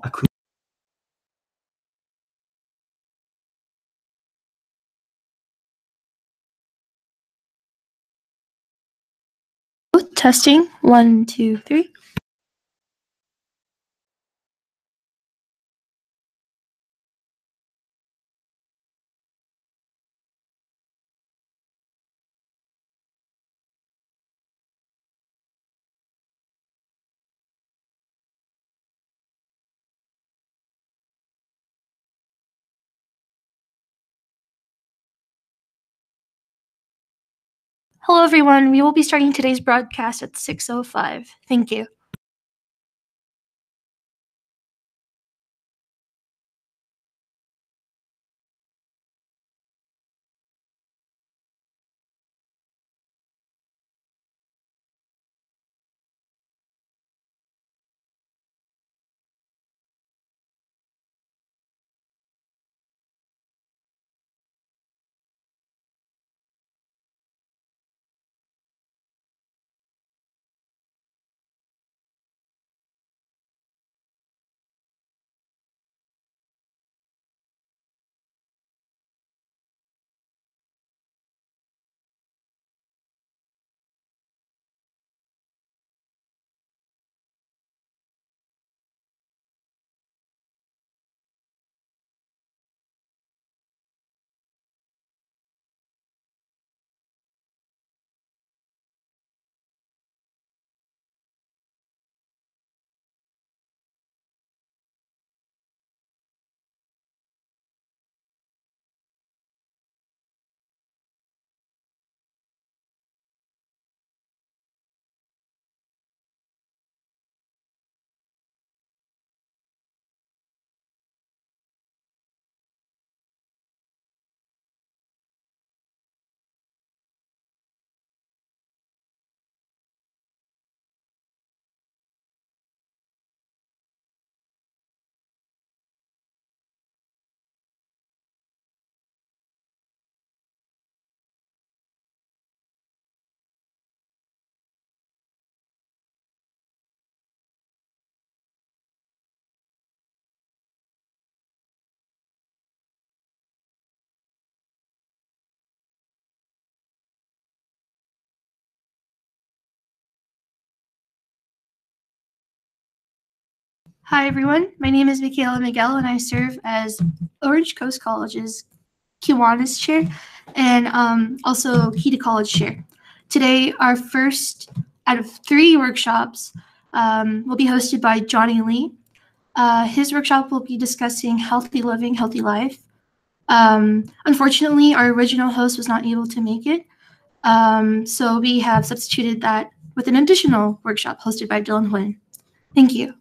Aquino. Testing 1, 2, 3. Hello, everyone. We will be starting today's broadcast at 6:05. Thank you. Hi, everyone. My name is Michaela Miguel, and I serve as Orange Coast College's Kiwanis chair and also 𝘽𝙬 College chair. Today, our first out of 3 workshops will be hosted by 𝘽𝙖𝙠𝙚. His workshop will be discussing healthy living, healthy life. Unfortunately, our original host was not able to make it, so we have substituted that with an additional workshop hosted by 𝘽𝙬𝙚. Thank you.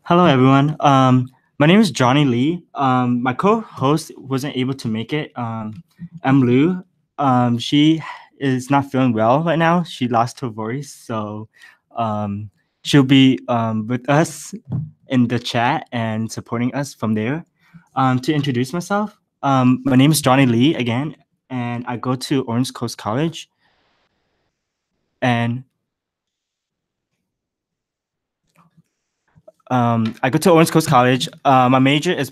Hello, everyone. My name is 𝘽𝙖𝙠𝙚. My co-host wasn't able to make it. Mlou. She is not feeling well right now. She lost her voice, so she'll be with us in the chat and supporting us from there. To introduce myself, my name is 𝘽𝙖𝙠𝙚 again, and I go to Orange Coast College. And I go to Orange Coast College. My major is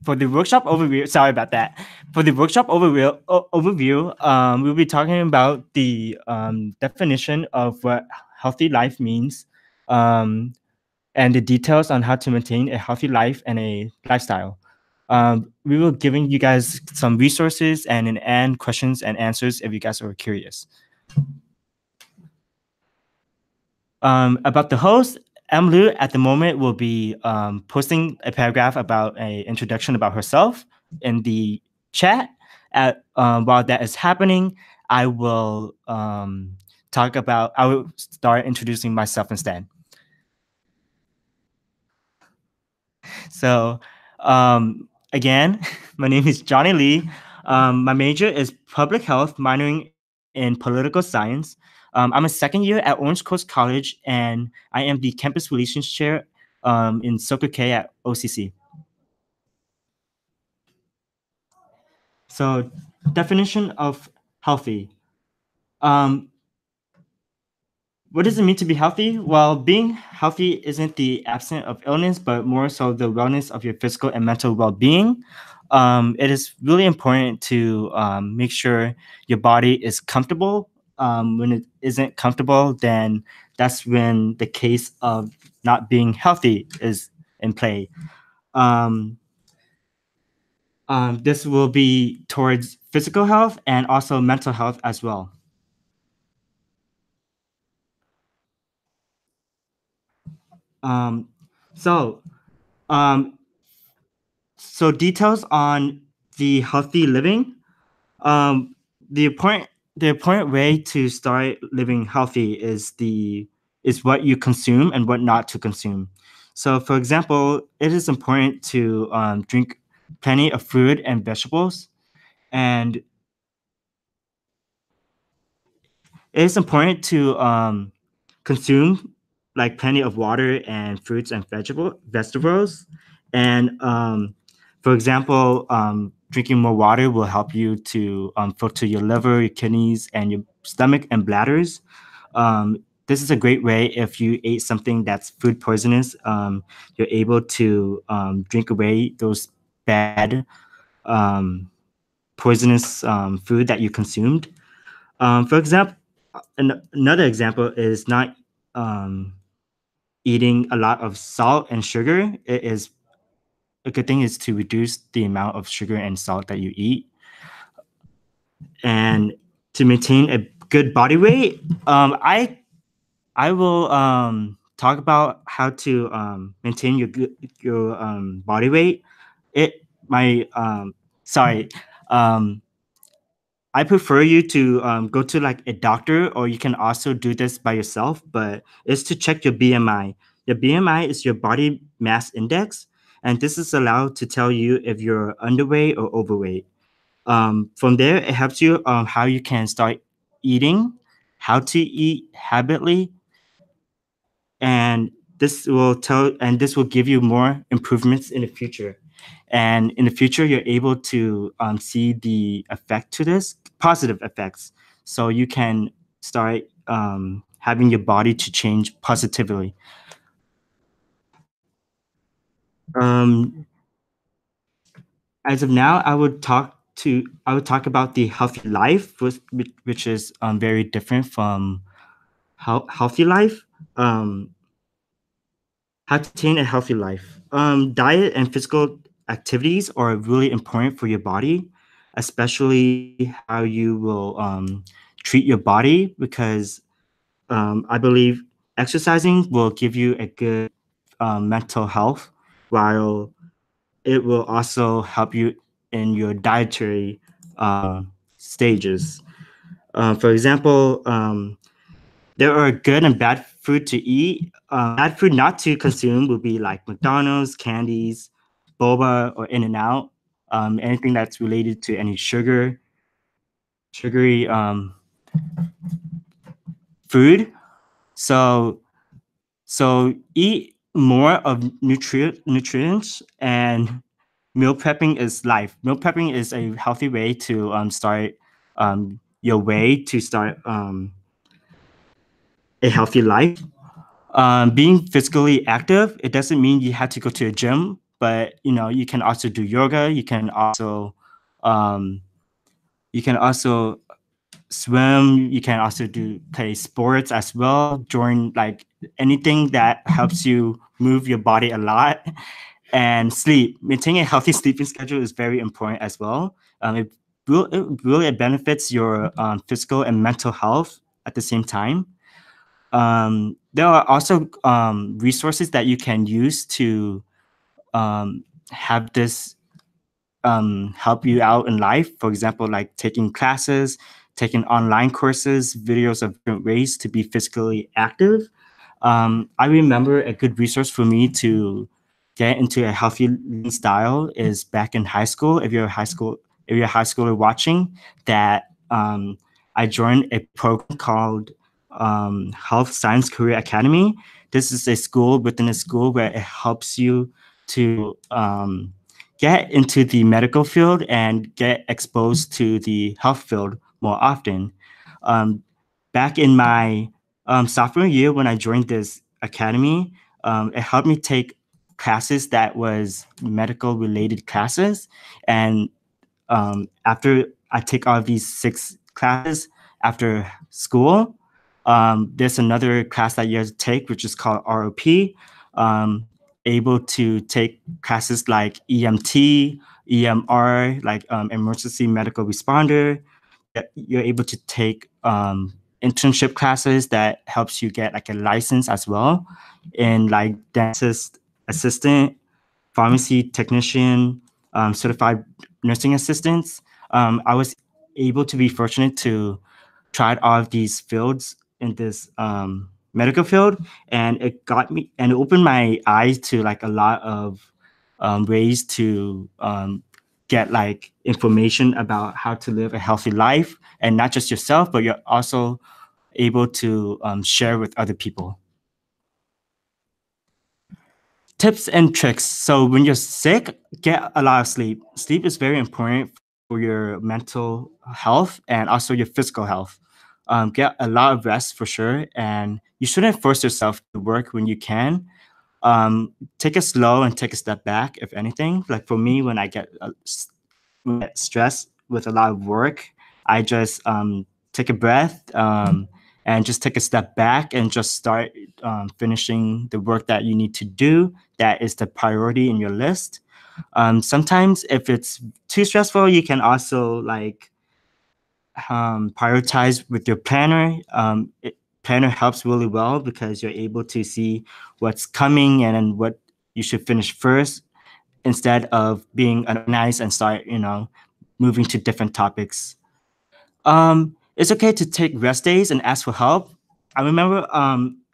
for the workshop overview. Sorry about that. For the workshop overview, we'll be talking about the definition of what healthy life means, and the details on how to maintain a healthy life and a lifestyle. We will giving you guys some resources and in the end questions and answers if you guys are curious. About the host, Mlou at the moment will be posting a paragraph about an introduction about herself in the chat. While that is happening, I will start introducing myself instead. So again, my name is 𝘽𝙖𝙠𝙚. My major is public health, minoring in political science. I'm a second year at Orange Coast College, and I am the campus relations chair in CKI at OCC. So definition of healthy. What does it mean to be healthy? Well, being healthy isn't the absence of illness, but more so the wellness of your physical and mental well-being. It is really important to make sure your body is comfortable. When it isn't comfortable, then that's when the case of not being healthy is in play. This will be towards physical health and also mental health as well. So details on the healthy living. Um, the important way to start living healthy is what you consume and what not to consume. So, for example, it is important to drink plenty of fruit and vegetables, and it is important to consume like plenty of water and fruits and vegetables. And for example, drinking more water will help you to filter your liver, your kidneys, and your stomach and bladders. This is a great way if you ate something that's food poisonous. You're able to drink away those bad poisonous food that you consumed. For example, another example is not eating a lot of salt and sugar. It is a good thing is to reduce the amount of sugar and salt that you eat. And to maintain a good body weight, I will talk about how to maintain your body weight. It my sorry. I prefer you to go to like a doctor, or you can also do this by yourself, but it's to check your BMI. Your BMI is your body mass index, and this is allowed to tell you if you're underweight or overweight. From there, it helps you how you can start eating, how to eat habitually, and this will give you more improvements in the future. And in the future, you're able to see the effect to this, positive effects. So you can start having your body to change positively. As of now, I would talk about the healthy life, which is very different from healthy life. How to attain a healthy life. Diet and physical activities are really important for your body, especially how you will treat your body, because I believe exercising will give you a good mental health, while it will also help you in your dietary stages. For example, there are good and bad food to eat. Bad food not to consume would be like McDonald's, candies, boba, or In-N-Out. Anything that's related to any sugary food. So eat more of nutrients, and meal prepping is life. Meal prepping is a healthy way to start your way to start a healthy life. Being physically active, it doesn't mean you have to go to a gym, but you can also do yoga. You can also swim. You can also play sports as well. Join like anything that helps you move your body a lot. And sleep. Maintaining a healthy sleeping schedule is very important as well. It really benefits your physical and mental health at the same time. There are also resources that you can use to have this help you out in life. For example, like taking classes, taking online courses, videos of different ways to be physically active. I remember a good resource for me to get into a healthy living style is back in high school. If you're a high schooler watching, that I joined a program called Health Science Career Academy. This is a school within a school where it helps you to get into the medical field and get exposed to the health field more often. Back in my sophomore year when I joined this academy, it helped me take classes that was medical related classes. And after I take all of these 6 classes after school, there's another class that you have to take, which is called ROP. Able to take classes like EMT, EMR, like emergency medical responder. You're able to take internship classes that helps you get like a license as well in like dentist assistant, pharmacy technician, certified nursing assistants. I was able to be fortunate to try all of these fields in this medical field, and it got me and it opened my eyes to like a lot of ways to get like information about how to live a healthy life, and not just yourself, but you're also able to share with other people. Tips and tricks. So when you're sick, get a lot of sleep. Sleep is very important for your mental health and also your physical health. Get a lot of rest for sure, and you shouldn't force yourself to work when you can. Take it slow and take a step back, if anything. Like for me, when I get stressed with a lot of work, I just take a breath and just take a step back and just start finishing the work that you need to do. That is the priority in your list. Sometimes if it's too stressful, you can also like prioritize with your planner. Planner helps really well because you're able to see what's coming and then what you should finish first, instead of being organized and start, moving to different topics. It's okay to take rest days and ask for help. I remember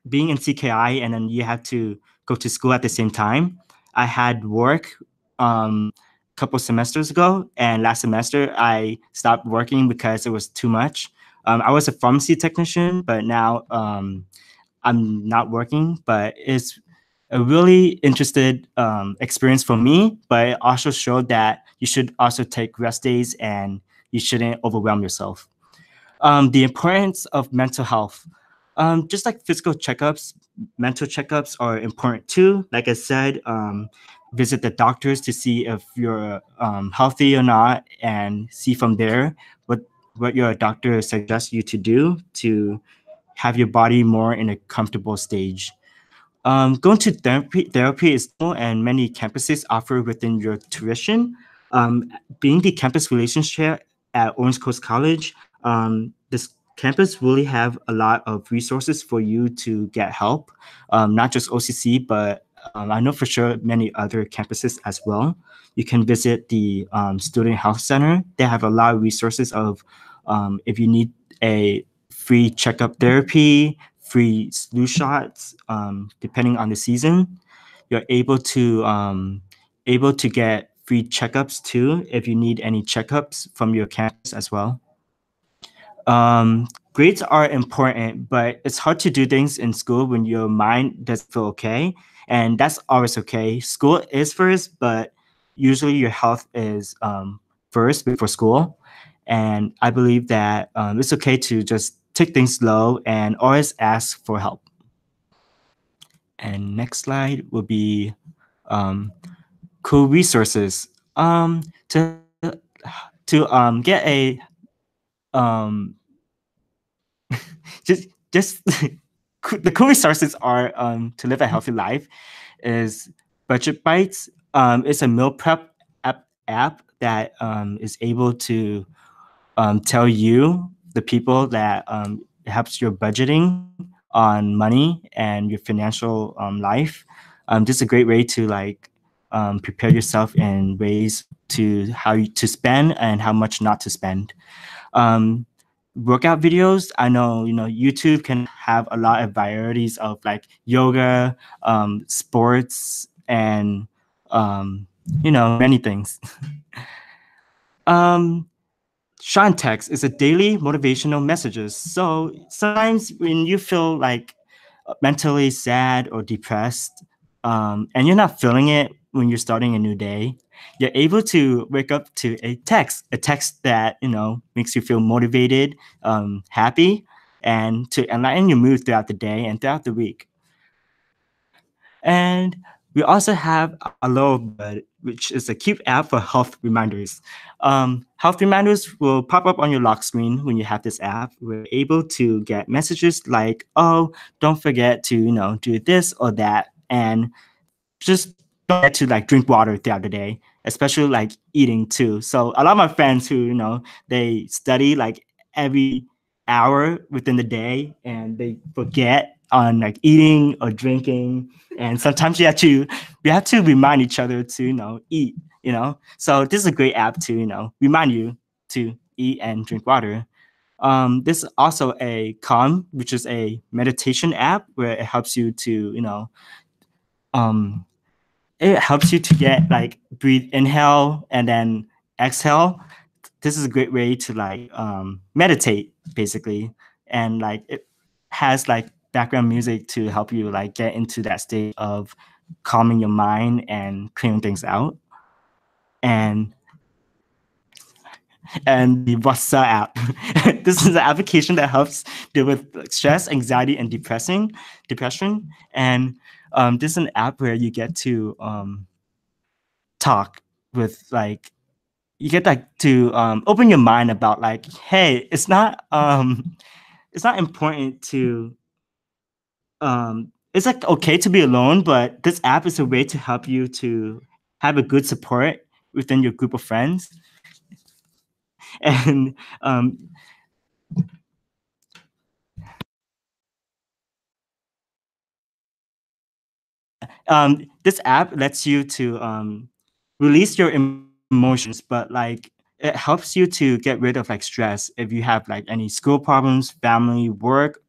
being in CKI and then you had to go to school at the same time. I had work a couple semesters ago, and last semester I stopped working because it was too much. I was a pharmacy technician, but now I'm not working, but it's a really interested experience for me, but it also showed that you should also take rest days and you shouldn't overwhelm yourself. The importance of mental health. Just like physical checkups, mental checkups are important too. Like I said, visit the doctors to see if you're healthy or not, and see from there what your doctor suggests you to do to have your body more in a comfortable stage. Going to therapy is cool, and many campuses offer within your tuition. Being the campus relations chair at Orange Coast College, this campus really have a lot of resources for you to get help, not just OCC, but I know for sure many other campuses as well. You can visit the Student Health Center. They have a lot of resources of if you need a free checkup therapy, free flu shots, depending on the season. You're able to get free checkups too if you need any checkups from your campus as well. Grades are important, but it's hard to do things in school when your mind doesn't feel okay, and that's always okay. School is first, but usually your health is first before school. And I believe that it's okay to just take things slow and always ask for help. And next slide will be cool resources. To get a just the cool resources are to live a healthy life is Budget Bites. It's a meal prep app that is able to tell you, the people, that helps your budgeting on money and your financial life. This is a great way to like prepare yourself in ways to to spend and how much not to spend. Workout videos, I know YouTube can have a lot of varieties of like yoga, sports, and many things. Sean Text is a daily motivational messages. So sometimes when you feel like mentally sad or depressed, and you're not feeling it when you're starting a new day, you're able to wake up to a text that, makes you feel motivated, happy, and to enlighten your mood throughout the day and throughout the week. And we also have 𝘽𝙬𝙚, which is a cute app for health reminders. Health reminders will pop up on your lock screen when you have this app. We're able to get messages like, oh, don't forget to, do this or that. And just don't forget to drink water throughout the day, especially eating too. So a lot of my friends who, they study every hour within the day and they forget on eating or drinking. And sometimes we have to remind each other to, eat, So this is a great app to, remind you to eat and drink water. This is also a Calm, which is a meditation app where it helps you to, it helps you to get breathe, inhale, and then exhale. This is a great way to meditate basically. And it has background music to help you get into that state of calming your mind and clearing things out. And the 𝘽𝙬𝙚 app. This is an application that helps deal with stress, anxiety, and depression. And this is an app where you get to talk with you get to open your mind about hey, it's not important to it's okay to be alone, but this app is a way to help you to have a good support within your group of friends. And this app lets you to release your emotions, but it helps you to get rid of stress if you have any school problems, family, work,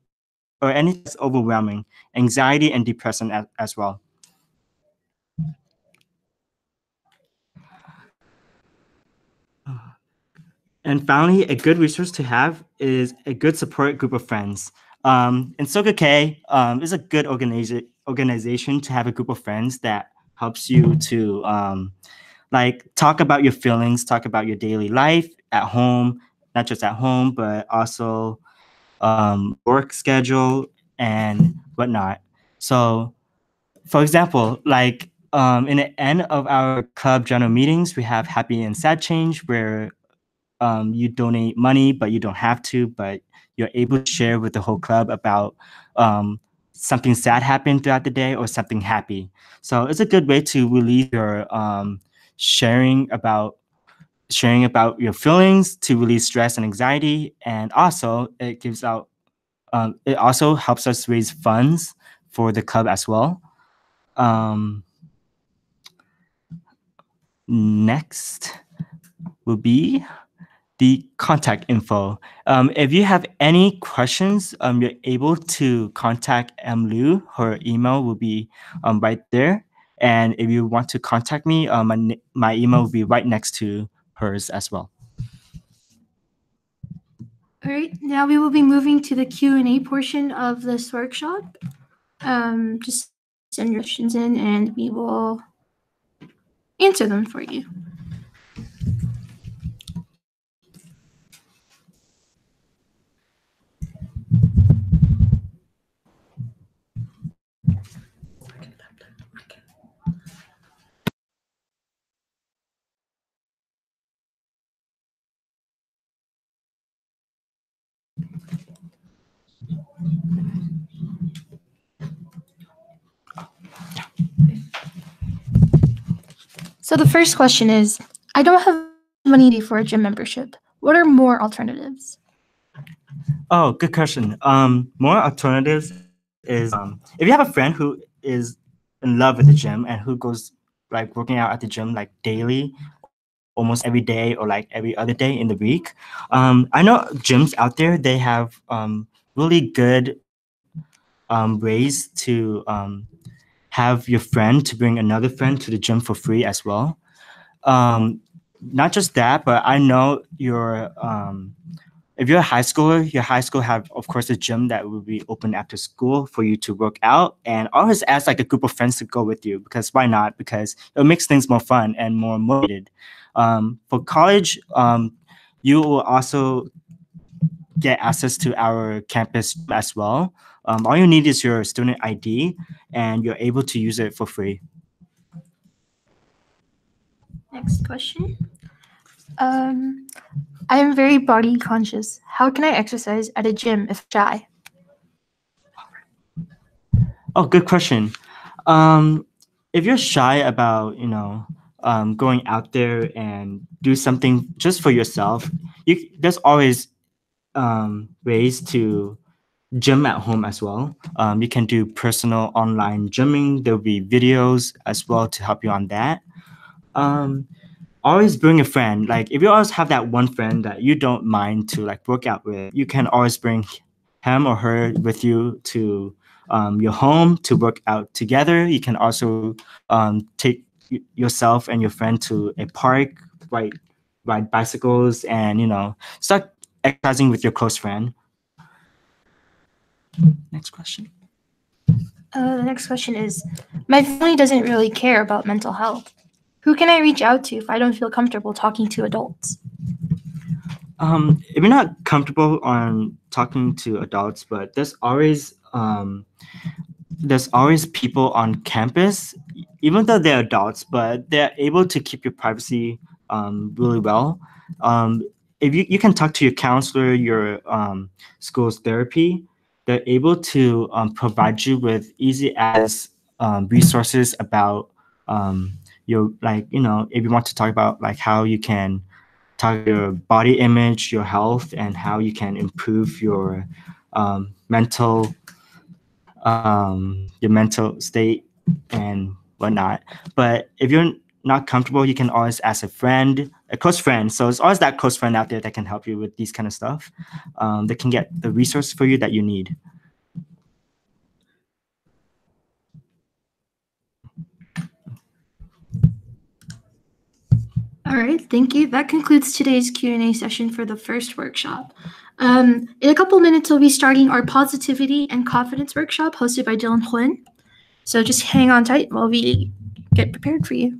or anything that's overwhelming, anxiety and depression as well. And finally, a good resource to have is a good support group of friends. And CKI is a good organization to have a group of friends that helps you to talk about your feelings, talk about your daily life at home, not just at home, but also work schedule and whatnot. So, for example, in the end of our club general meetings, we have happy and sad change where you donate money, but you don't have to, but you're able to share with the whole club about something sad happened throughout the day or something happy. So it's a good way to release your sharing about your feelings, to release stress and anxiety. And also it gives out, it also helps us raise funds for the club as well. Next will be the contact info. If you have any questions, you're able to contact Mlou. Her email will be right there. And if you want to contact me, my email will be right next to hers as well. All right, now we will be moving to the Q&A portion of this workshop. Just send your questions in and we will answer them for you. So the first question is, I don't have money for a gym membership. What are more alternatives? Oh, good question. More alternatives is if you have a friend who is in love with the gym and who goes working out at the gym daily, almost every day or every other day in the week. I know gyms out there, they have really good ways to have your friend to bring another friend to the gym for free as well. Not just that, but I know if you're a high schooler, your high school have, of course, a gym that will be open after school for you to work out, and always ask like a group of friends to go with you, because why not? Because it makes things more fun and more motivated. For college, you will also get access to our campus as well. All you need is your student ID, and you're able to use it for free. Next question. I am very body conscious. How can I exercise at a gym if shy? Oh, good question. If you're shy about, going out there and do something just for yourself, there's always ways to gym at home as well. You can do personal online gymming. There'll be videos as well to help you on that. Always bring a friend. Like if you always have that one friend that you don't mind to like work out with, you can always bring him or her with you to your home to work out together. You can also take yourself and your friend to a park, ride bicycles, and start exercising with your close friend. Next question. The next question is, my family doesn't really care about mental health. Who can I reach out to if I don't feel comfortable talking to adults? If you're not comfortable on talking to adults, but there's always people on campus, even though they're adults, but they're able to keep your privacy really well. If you can talk to your counselor, your school's therapy, they're able to provide you with easy as resources about your, if you want to talk about like how you can talk your body image, your health, and how you can improve your mental state and whatnot. But if you're not comfortable, you can always ask a friend, a close friend. So it's always that close friend out there that can help you with these kind of stuff. That can get the resource for you that you need. All right, thank you. That concludes today's Q&A session for the first workshop. In a couple minutes, we'll be starting our positivity and confidence workshop hosted by 𝘃𝙤𝙨. So just hang on tight while we get prepared for you.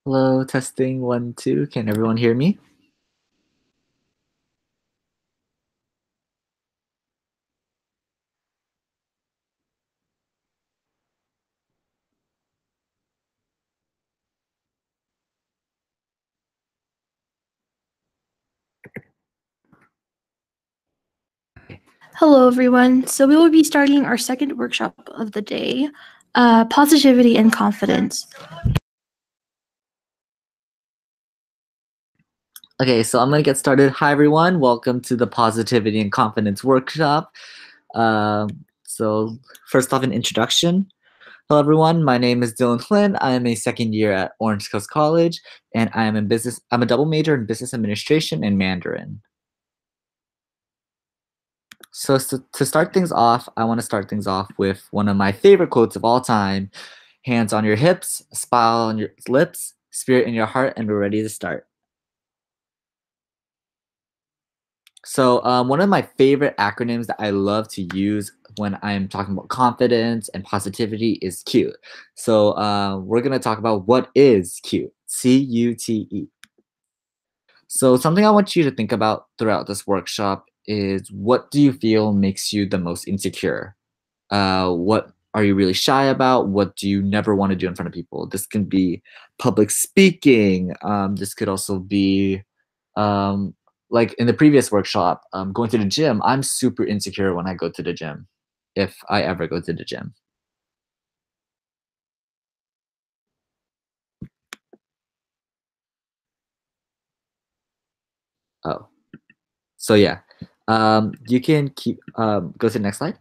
Hello, testing 1, 2. Can everyone hear me? Hello, everyone. So we will be starting our second workshop of the day, positivity and confidence. Okay, so I'm going to get started. Hi, everyone. Welcome to the Positivity and Confidence Workshop. So first off, an introduction. Hello, everyone. My name is 𝘃𝙤𝙨. I am a second year at Orange Coast College, and I am in business. I'm a double major in business administration and Mandarin. So to start things off, I want to start things off with one of my favorite quotes of all time. Hands on your hips, smile on your lips, spirit in your heart, and we're ready to start. So one of my favorite acronyms that I love to use when I'm talking about confidence and positivity is CUTE. So we're going to talk about what is CUTE, C-U-T-E. So something I want you to think about throughout this workshop is, what do you feel makes you the most insecure? What are you really shy about? What do you never want to do in front of people? This can be public speaking. This could also be like in the previous workshop, going to the gym. I'm super insecure when I go to the gym, if I ever go to the gym. Oh, so yeah, you can keep go to the next slide.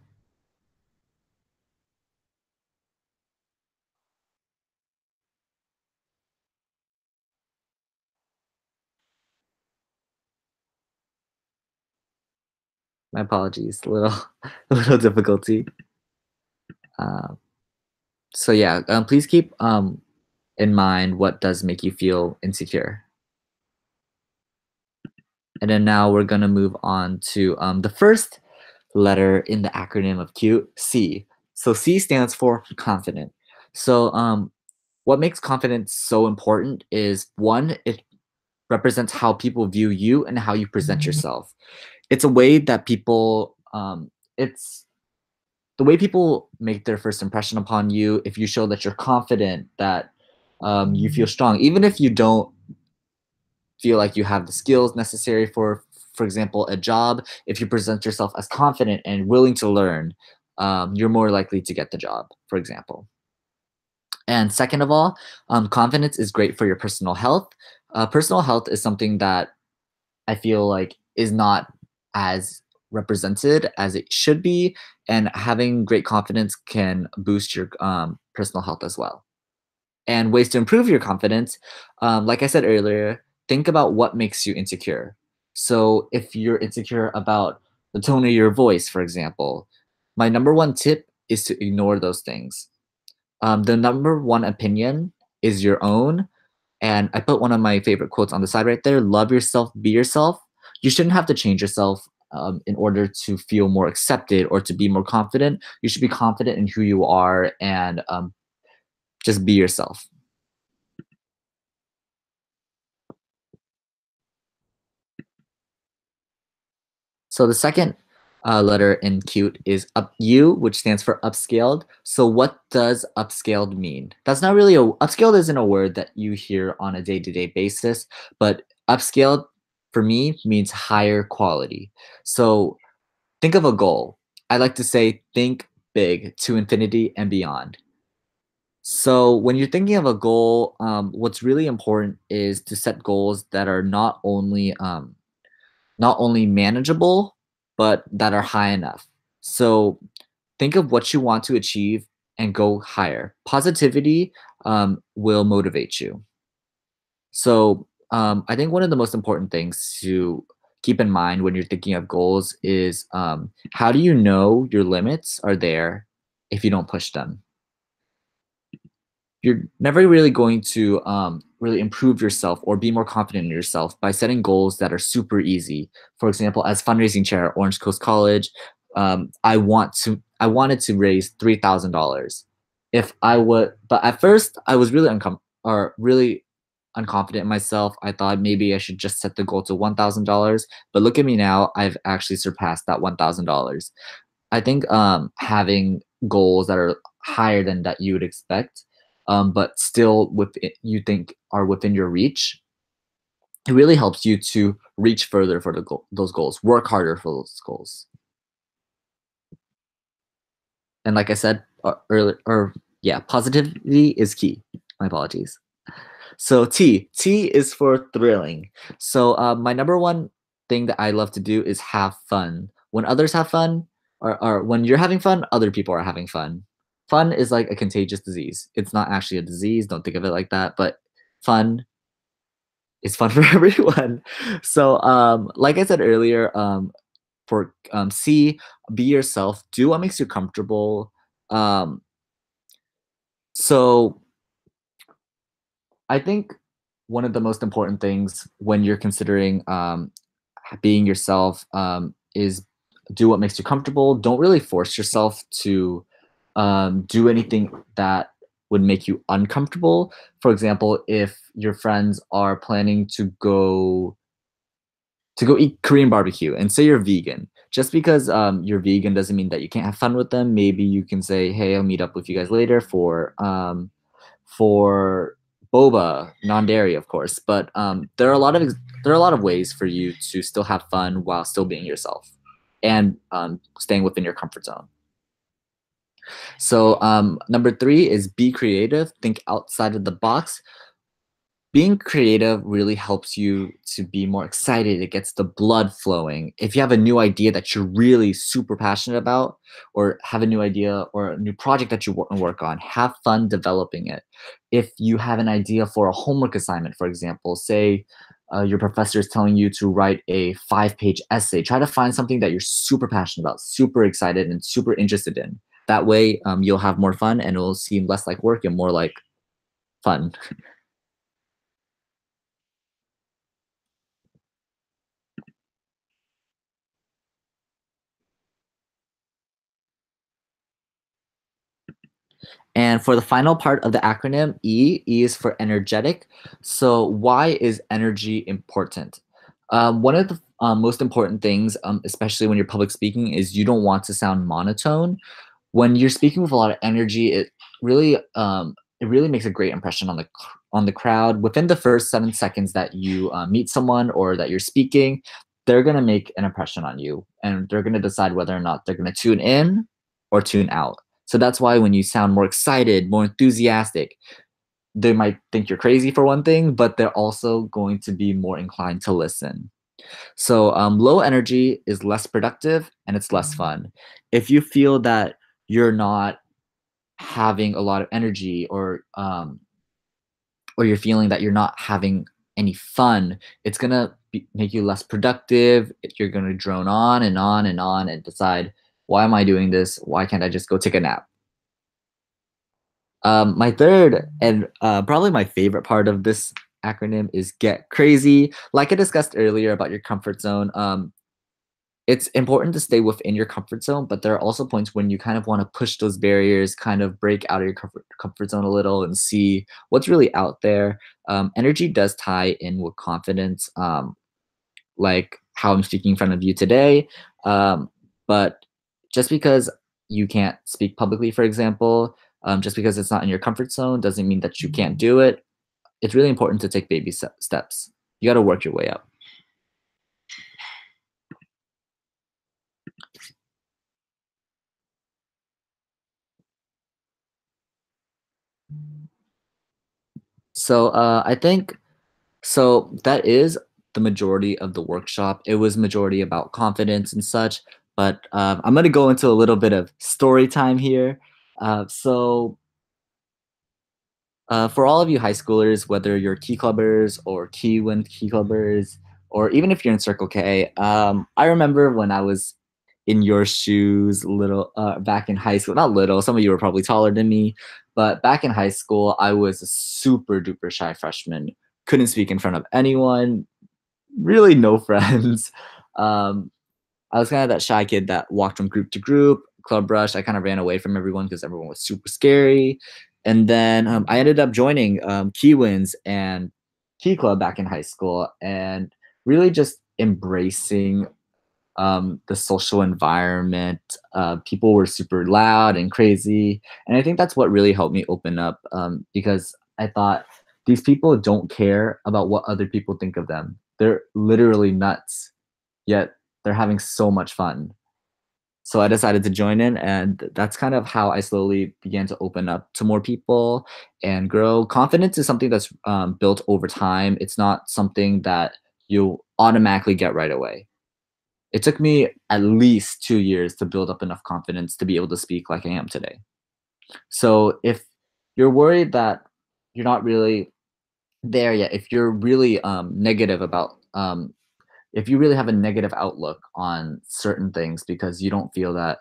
My apologies, a little difficulty. So yeah, please keep in mind what does make you feel insecure. And then now we're gonna move on to the first letter in the acronym of CUTE, C. So C stands for confident. So what makes confidence so important is, one, it represents how people view you and how you present yourself. It's a way that people, it's the way people make their first impression upon you. If you show that you're confident, that you feel strong, even if you don't feel like you have the skills necessary for example, a job, if you present yourself as confident and willing to learn, you're more likely to get the job, for example. And second of all, confidence is great for your personal health. Personal health is something that I feel like is not as represented as it should be, and having great confidence can boost your personal health as well. And ways to improve your confidence, like I said earlier, think about what makes you insecure. So if you're insecure about the tone of your voice, for example, my number one tip is to ignore those things. The number one opinion is your own. And I put one of my favorite quotes on the side right there: love yourself, be yourself. You shouldn't have to change yourself in order to feel more accepted or to be more confident. You should be confident in who you are, and just be yourself. So the second letter in CUTE is U, which stands for upscaled. So what does upscaled mean? That's not really upscaled isn't a word that you hear on a day-to-day basis, but upscaled for me means higher quality. So think of a goal. I like to say, think big to infinity and beyond. So when you're thinking of a goal, what's really important is to set goals that are not only manageable, but that are high enough. So think of what you want to achieve and go higher. Positivity will motivate you. So I think one of the most important things to keep in mind when you're thinking of goals is, how do you know your limits are there if you don't push them? You're never really going to really improve yourself or be more confident in yourself by setting goals that are super easy. For example, as fundraising chair at Orange Coast College, I wanted to raise $3,000. But at first I was really really unconfident in myself. I thought maybe I should just set the goal to $1,000. But look at me now, I've actually surpassed that $1,000. I think having goals that are higher than that you would expect, but still you think are within your reach, it really helps you to reach further for those goals, work harder for those goals. And like I said earlier, positivity is key. My apologies. So T is for thrilling. So my number one thing that I love to do is have fun. When others have fun, or when you're having fun, other people are having fun. Fun is like a contagious disease. It's not actually a disease. Don't think of it like that. But fun is fun for everyone. So like I said earlier, for C, be yourself. Do what makes you comfortable. So I think one of the most important things when you're considering being yourself is do what makes you comfortable. Don't really force yourself to do anything that would make you uncomfortable. For example, if your friends are planning to go eat Korean barbecue and say you're vegan, just because you're vegan doesn't mean that you can't have fun with them. Maybe you can say, hey, I'll meet up with you guys later for boba, non-dairy, of course. But there are a lot of ways for you to still have fun while still being yourself and staying within your comfort zone. So number 3 is be creative. Think outside of the box. Being creative really helps you to be more excited. It gets the blood flowing. If you have a new idea that you're really super passionate about, or have a new idea or a new project that you want to work on, have fun developing it. If you have an idea for a homework assignment, for example, say your professor is telling you to write a 5-page essay, try to find something that you're super passionate about, super excited and super interested in. That way you'll have more fun and it will seem less like work and more like fun. And for the final part of the acronym, E is for energetic. So why is energy important? One of the most important things, especially when you're public speaking, is you don't want to sound monotone. When you're speaking with a lot of energy, it really makes a great impression on the crowd. Within the first 7 seconds that you meet someone or that you're speaking, they're gonna make an impression on you, and they're gonna decide whether or not they're gonna tune in or tune out. So that's why when you sound more excited, more enthusiastic, they might think you're crazy for one thing, but they're also going to be more inclined to listen. So low energy is less productive and it's less fun. If you feel that you're not having a lot of energy, or you're feeling that you're not having any fun, it's gonna make you less productive. You're gonna drone on and on and on and decide, why am I doing this? Why can't I just go take a nap? My third and probably my favorite part of this acronym is get crazy. Like I discussed earlier about your comfort zone, it's important to stay within your comfort zone, but there are also points when you kind of want to push those barriers, kind of break out of your comfort zone a little and see what's really out there. Energy does tie in with confidence, like how I'm speaking in front of you today. But just because you can't speak publicly, for example, just because it's not in your comfort zone doesn't mean that you can't do it. It's really important to take baby steps. You got to work your way up. So I think, so that is the majority of the workshop. It was majority about confidence and such, but I'm going to go into a little bit of story time here. For all of you high schoolers, whether you're key clubbers or key clubbers, or even if you're in Circle K, I remember when I was in your shoes, little back in high school. Not little, some of you were probably taller than me, but back in high school, I was a super duper shy freshman. Couldn't speak in front of anyone, really no friends. I was kind of that shy kid that walked from group to group, club rush. I kind of ran away from everyone because everyone was super scary. And then I ended up joining Kiwanis and Key Club back in high school, and really just embracing the social environment. People were super loud and crazy. And I think that's what really helped me open up, because I thought these people don't care about what other people think of them. They're literally nuts, yet they're having so much fun. So I decided to join in, and that's kind of how I slowly began to open up to more people and grow. Confidence is something that's built over time. It's not something that you automatically get right away. It took me at least 2 years to build up enough confidence to be able to speak like I am today. So if you're worried that you're not really there yet, if you're really negative about if you really have a negative outlook on certain things because you don't feel that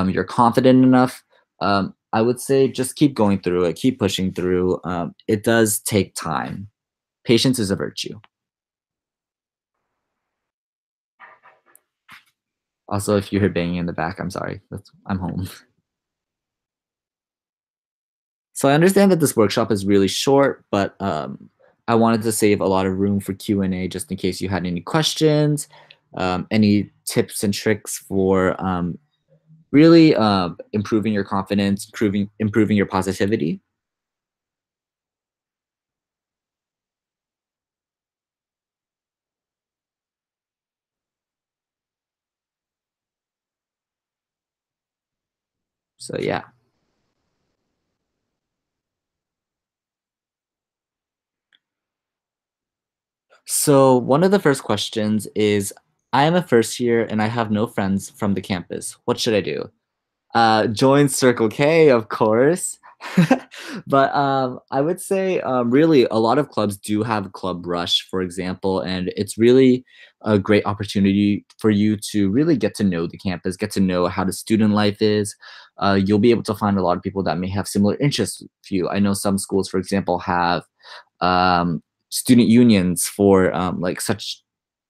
you're confident enough, I would say just keep going through it, keep pushing through. It does take time. Patience is a virtue. Also, if you hear banging in the back, I'm sorry. I'm home. So I understand that this workshop is really short, but I wanted to save a lot of room for Q&A just in case you had any questions, any tips and tricks for really improving your confidence, improving your positivity. So yeah. So one of the first questions is, I am a first year and I have no friends from the campus. What should I do? Join Circle K, of course. But I would say really a lot of clubs do have Club Rush, for example, and it's really a great opportunity for you to really get to know the campus, get to know how the student life is. You'll be able to find a lot of people that may have similar interests with you. I know some schools, for example, have student unions for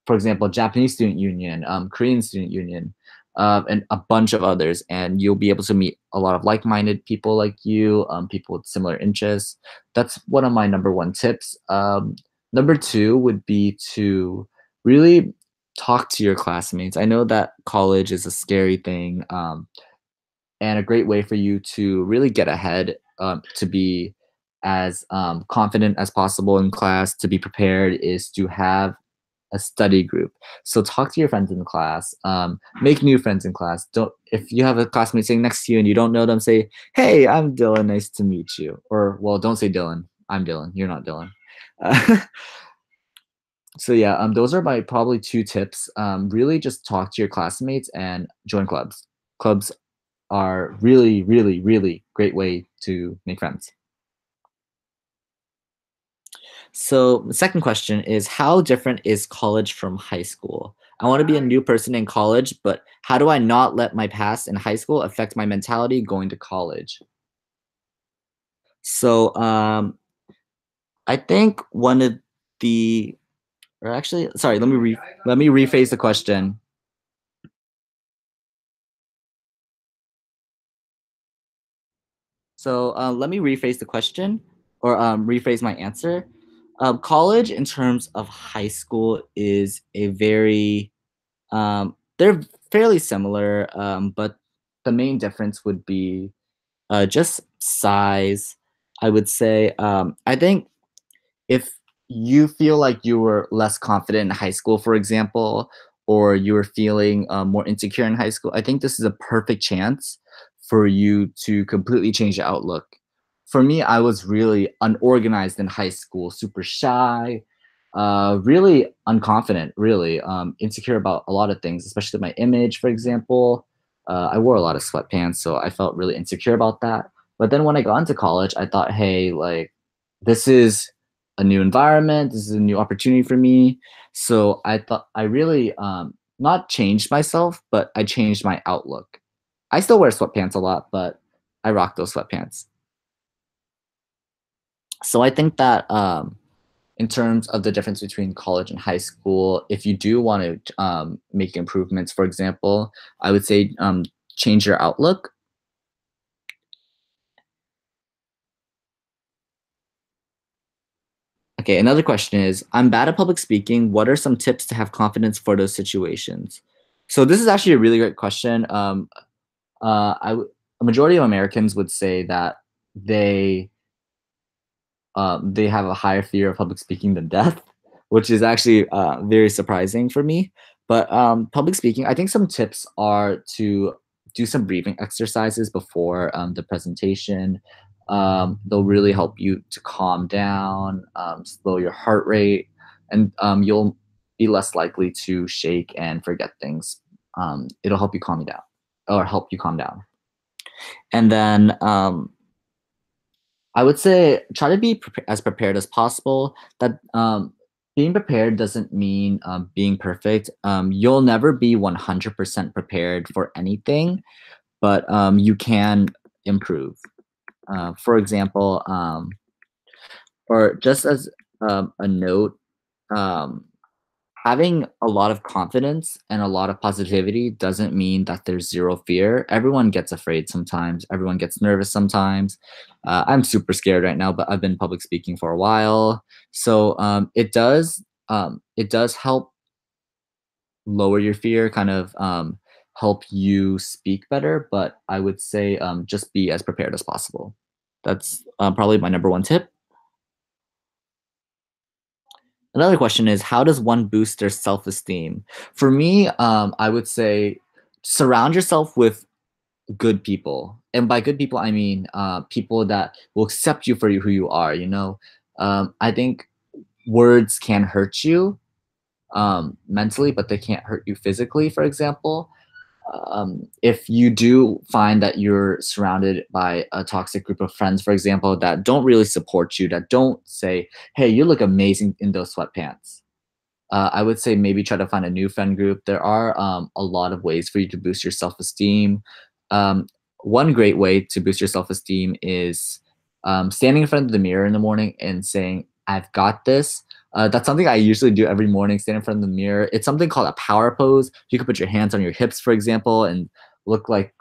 for example, Japanese student union, Korean student union, and a bunch of others. And you'll be able to meet a lot of like-minded people like you, people with similar interests. That's one of my number one tips. Number two would be to really talk to your classmates. I know that college is a scary thing, and a great way for you to really get ahead, to be as confident as possible in class, to be prepared, is to have a study group. So talk to your friends in class, make new friends in class. Don't, if you have a classmate sitting next to you and you don't know them, say, "Hey, I'm Dylan, nice to meet you." Or, well, don't say Dylan, "I'm Dylan, you're not Dylan." So yeah, those are my probably two tips. Really just talk to your classmates and join clubs. Clubs are really, really, really great way to make friends. So the second question is, how different is college from high school? I want to be a new person in college, but how do I not let my past in high school affect my mentality going to college? So I think one of the, or actually, sorry, let me rephrase the question. So let me rephrase the question, or rephrase my answer. College, in terms of high school, is a very they're fairly similar, but the main difference would be just size. I would say I think if you feel like you were less confident in high school, for example, or you were feeling more insecure in high school, I think this is a perfect chance for you to completely change the outlook. For me, I was really unorganized in high school, super shy, really unconfident, really insecure about a lot of things, especially my image, for example. I wore a lot of sweatpants, so I felt really insecure about that. But then when I got into college, I thought, hey, like, this is a new environment. This is a new opportunity for me. So I thought I really not changed myself, but I changed my outlook. I still wear sweatpants a lot, but I rock those sweatpants. So I think that in terms of the difference between college and high school, if you do want to make improvements, for example, I would say change your outlook. Okay, another question is, I'm bad at public speaking. What are some tips to have confidence for those situations? So this is actually a really great question. A majority of Americans would say that they have a higher fear of public speaking than death, which is actually very surprising for me. But public speaking, I think some tips are to do some breathing exercises before the presentation. They'll really help you to calm down, slow your heart rate, and you'll be less likely to shake and forget things. It'll help you calm you down, or help you calm down. And then I would say try to be as prepared as possible. That being prepared doesn't mean being perfect. You'll never be 100% prepared for anything, but you can improve. For example, or just as a note, having a lot of confidence and a lot of positivity doesn't mean that there's zero fear. Everyone gets afraid sometimes. Everyone gets nervous sometimes. I'm super scared right now, but I've been public speaking for a while. So it does help lower your fear, kind of help you speak better. But I would say just be as prepared as possible. That's probably my number one tip. Another question is, how does one boost their self-esteem? For me, I would say surround yourself with good people. And by good people, I mean people that will accept you for who you are, you know? I think words can hurt you mentally, but they can't hurt you physically, for example. If you do find that you're surrounded by a toxic group of friends, for example, that don't really support you, that don't say, hey, you look amazing in those sweatpants, I would say maybe try to find a new friend group. There are a lot of ways for you to boost your self-esteem. One great way to boost your self-esteem is standing in front of the mirror in the morning and saying, I've got this. That's something I usually do every morning, stand in front of the mirror. It's something called a power pose. You can put your hands on your hips, for example, and look like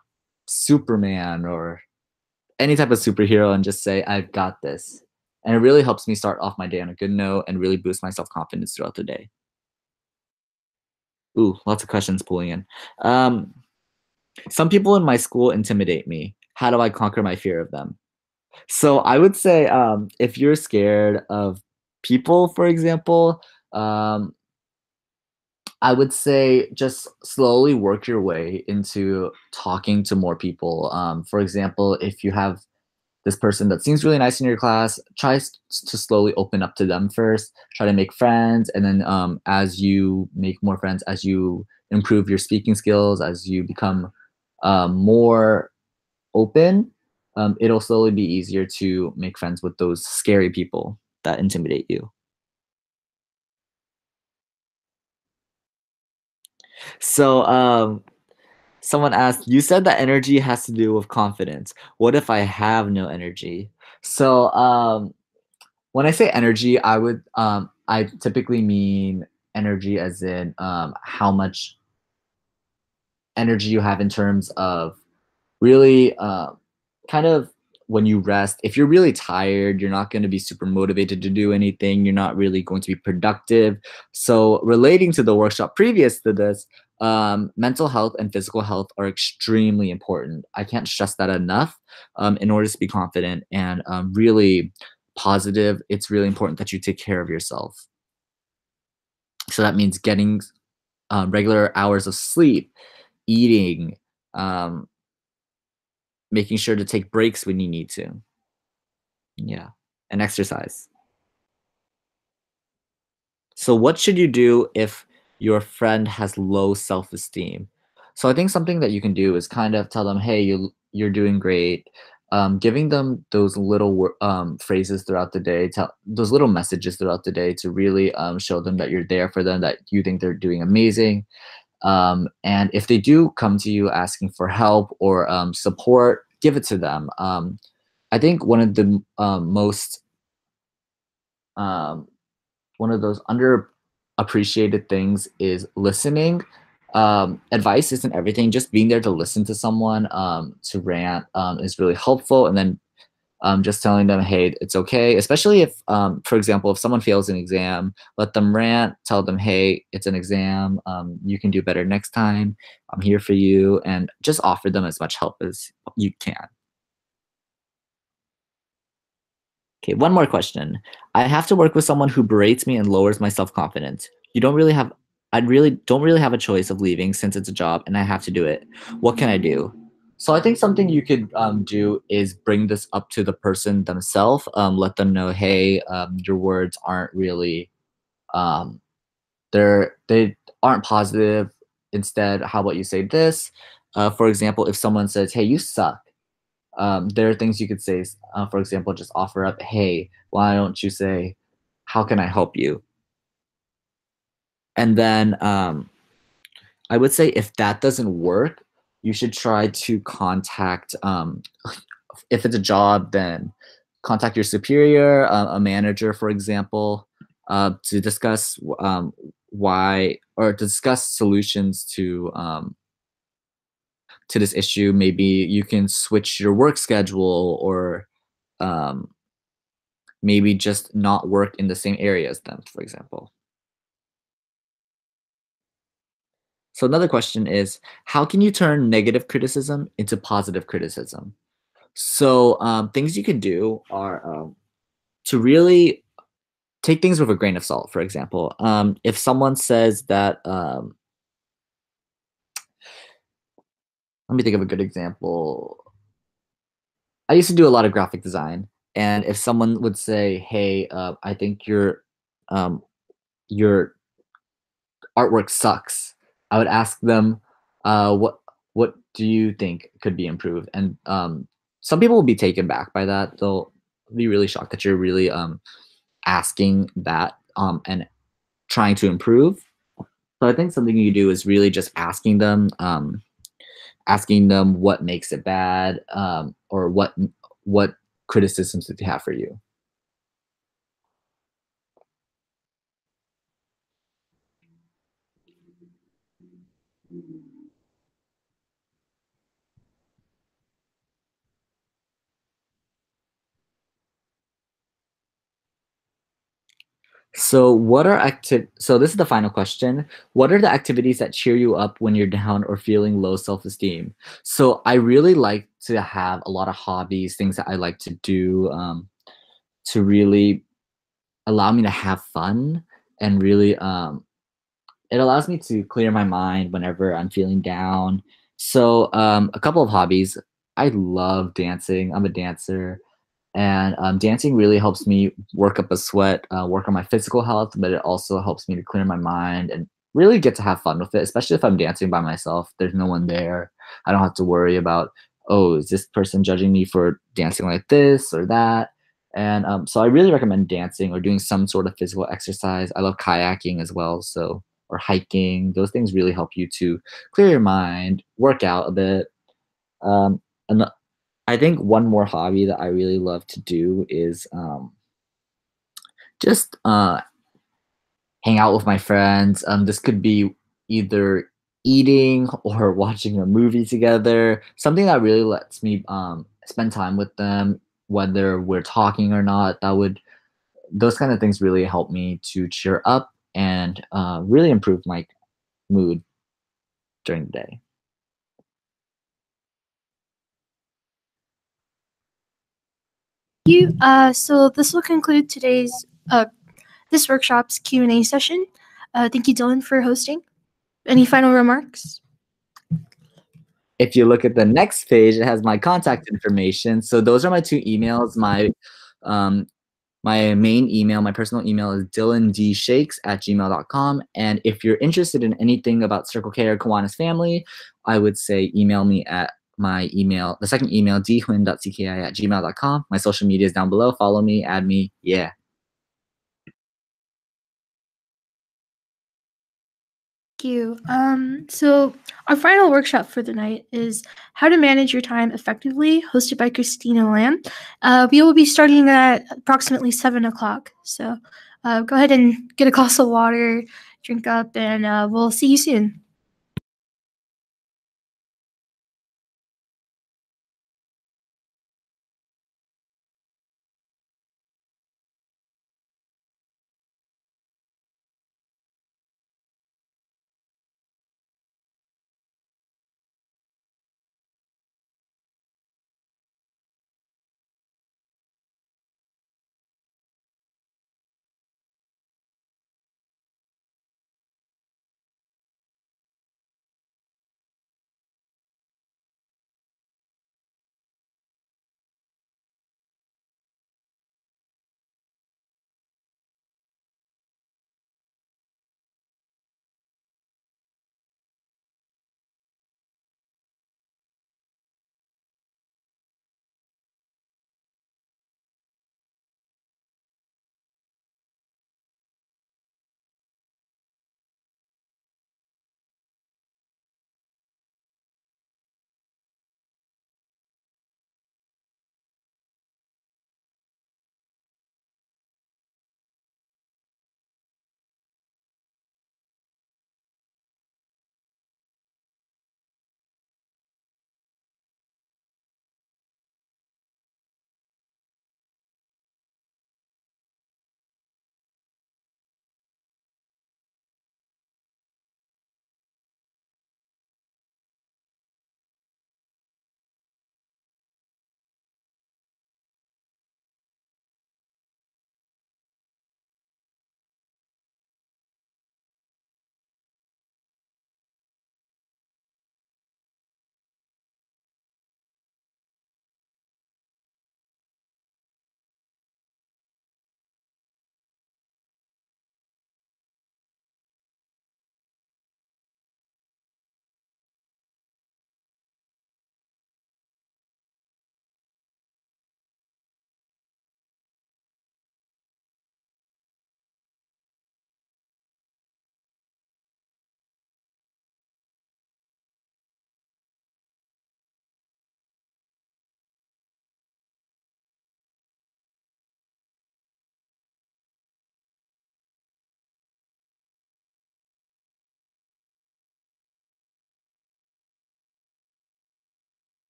Superman or any type of superhero and just say, I've got this. And it really helps me start off my day on a good note and really boost my self-confidence throughout the day. Ooh, lots of questions pulling in. Some people in my school intimidate me. How do I conquer my fear of them? So I would say if you're scared of people, for example, I would say just slowly work your way into talking to more people. For example, if you have this person that seems really nice in your class, try to slowly open up to them first, try to make friends. And then as you make more friends, as you improve your speaking skills, as you become more open, it'll slowly be easier to make friends with those scary people that intimidate you. So someone asked, you said that energy has to do with confidence. What if I have no energy? So when I say energy, I typically mean energy as in how much energy you have in terms of really kind of when you rest. If you're really tired, you're not going to be super motivated to do anything. You're not really going to be productive. So relating to the workshop previous to this, mental health and physical health are extremely important. I can't stress that enough. In order to be confident and really positive, it's really important that you take care of yourself. So that means getting regular hours of sleep, eating, making sure to take breaks when you need to. Yeah, and exercise. So what should you do if your friend has low self-esteem? So I think something that you can do is kind of tell them, hey, you're doing great. Giving them those little phrases throughout the day, those little messages throughout the day to really show them that you're there for them, that you think they're doing amazing. And if they do come to you asking for help or support, give it to them. I think one of the one of those underappreciated things is listening. Advice isn't everything. Just being there to listen to someone to rant is really helpful. And then just telling them, hey, it's okay. Especially if, for example, if someone fails an exam, let them rant, tell them, hey, it's an exam. You can do better next time. I'm here for you. And just offer them as much help as you can. Okay, one more question. I have to work with someone who berates me and lowers my self-confidence. I don't really have a choice of leaving since it's a job and I have to do it. What can I do? So I think something you could do is bring this up to the person themselves. Let them know, hey, your words aren't really, um, they aren't positive. Instead, how about you say this? For example, if someone says, hey, you suck, there are things you could say. For example, just offer up, hey, why don't you say, how can I help you? And then I would say if that doesn't work, you should try to contact, if it's a job, then contact your superior, a manager, for example, to discuss why, or to discuss solutions to this issue. Maybe you can switch your work schedule, or um, maybe just not work in the same area as them, for example. So another question is, how can you turn negative criticism into positive criticism? So things you can do are to really take things with a grain of salt. For example, if someone says that, let me think of a good example. I used to do a lot of graphic design, and if someone would say, "Hey, I think your artwork sucks," I would ask them, what do you think could be improved? And some people will be taken back by that. They'll be really shocked that you're really asking that and trying to improve. So I think something you do is really just asking them what makes it bad, or what criticisms did they have for you. So this is the final question. What are the activities that cheer you up when you're down or feeling low self-esteem? So I really like to have a lot of hobbies, things that I like to do, to really allow me to have fun, and really it allows me to clear my mind whenever I'm feeling down. So a couple of hobbies. I love dancing. I'm a dancer. And dancing really helps me work up a sweat, work on my physical health, but it also helps me to clear my mind and really get to have fun with it, especially if I'm dancing by myself. There's no one there. I don't have to worry about, oh, is this person judging me for dancing like this or that? And so I really recommend dancing or doing some sort of physical exercise. I love kayaking as well, so, or hiking. Those things really help you to clear your mind, work out a bit. And I think one more hobby that I really love to do is just hang out with my friends. This could be either eating or watching a movie together. Something that really lets me spend time with them, whether we're talking or not. Those kind of things really help me to cheer up and really improve my mood during the day. You. So this will conclude today's this workshop's Q&A session. Thank you, Dylan, for hosting. Any final remarks? If you look at the next page, it has my contact information. So those are my two emails. My main email, my personal email, is dylandsshakes@gmail.com. And if you're interested in anything about Circle K or Kiwanis family, I would say email me at my email, the second email, 𝘃𝙖𝙠𝙚@gmail.com. My social media is down below. Follow me, add me. Yeah. Thank you. So our final workshop for the night is How to Manage Your Time Effectively, hosted by Christina Lamb. We will be starting at approximately 7 o'clock. So go ahead and get a glass of water, drink up, and we'll see you soon.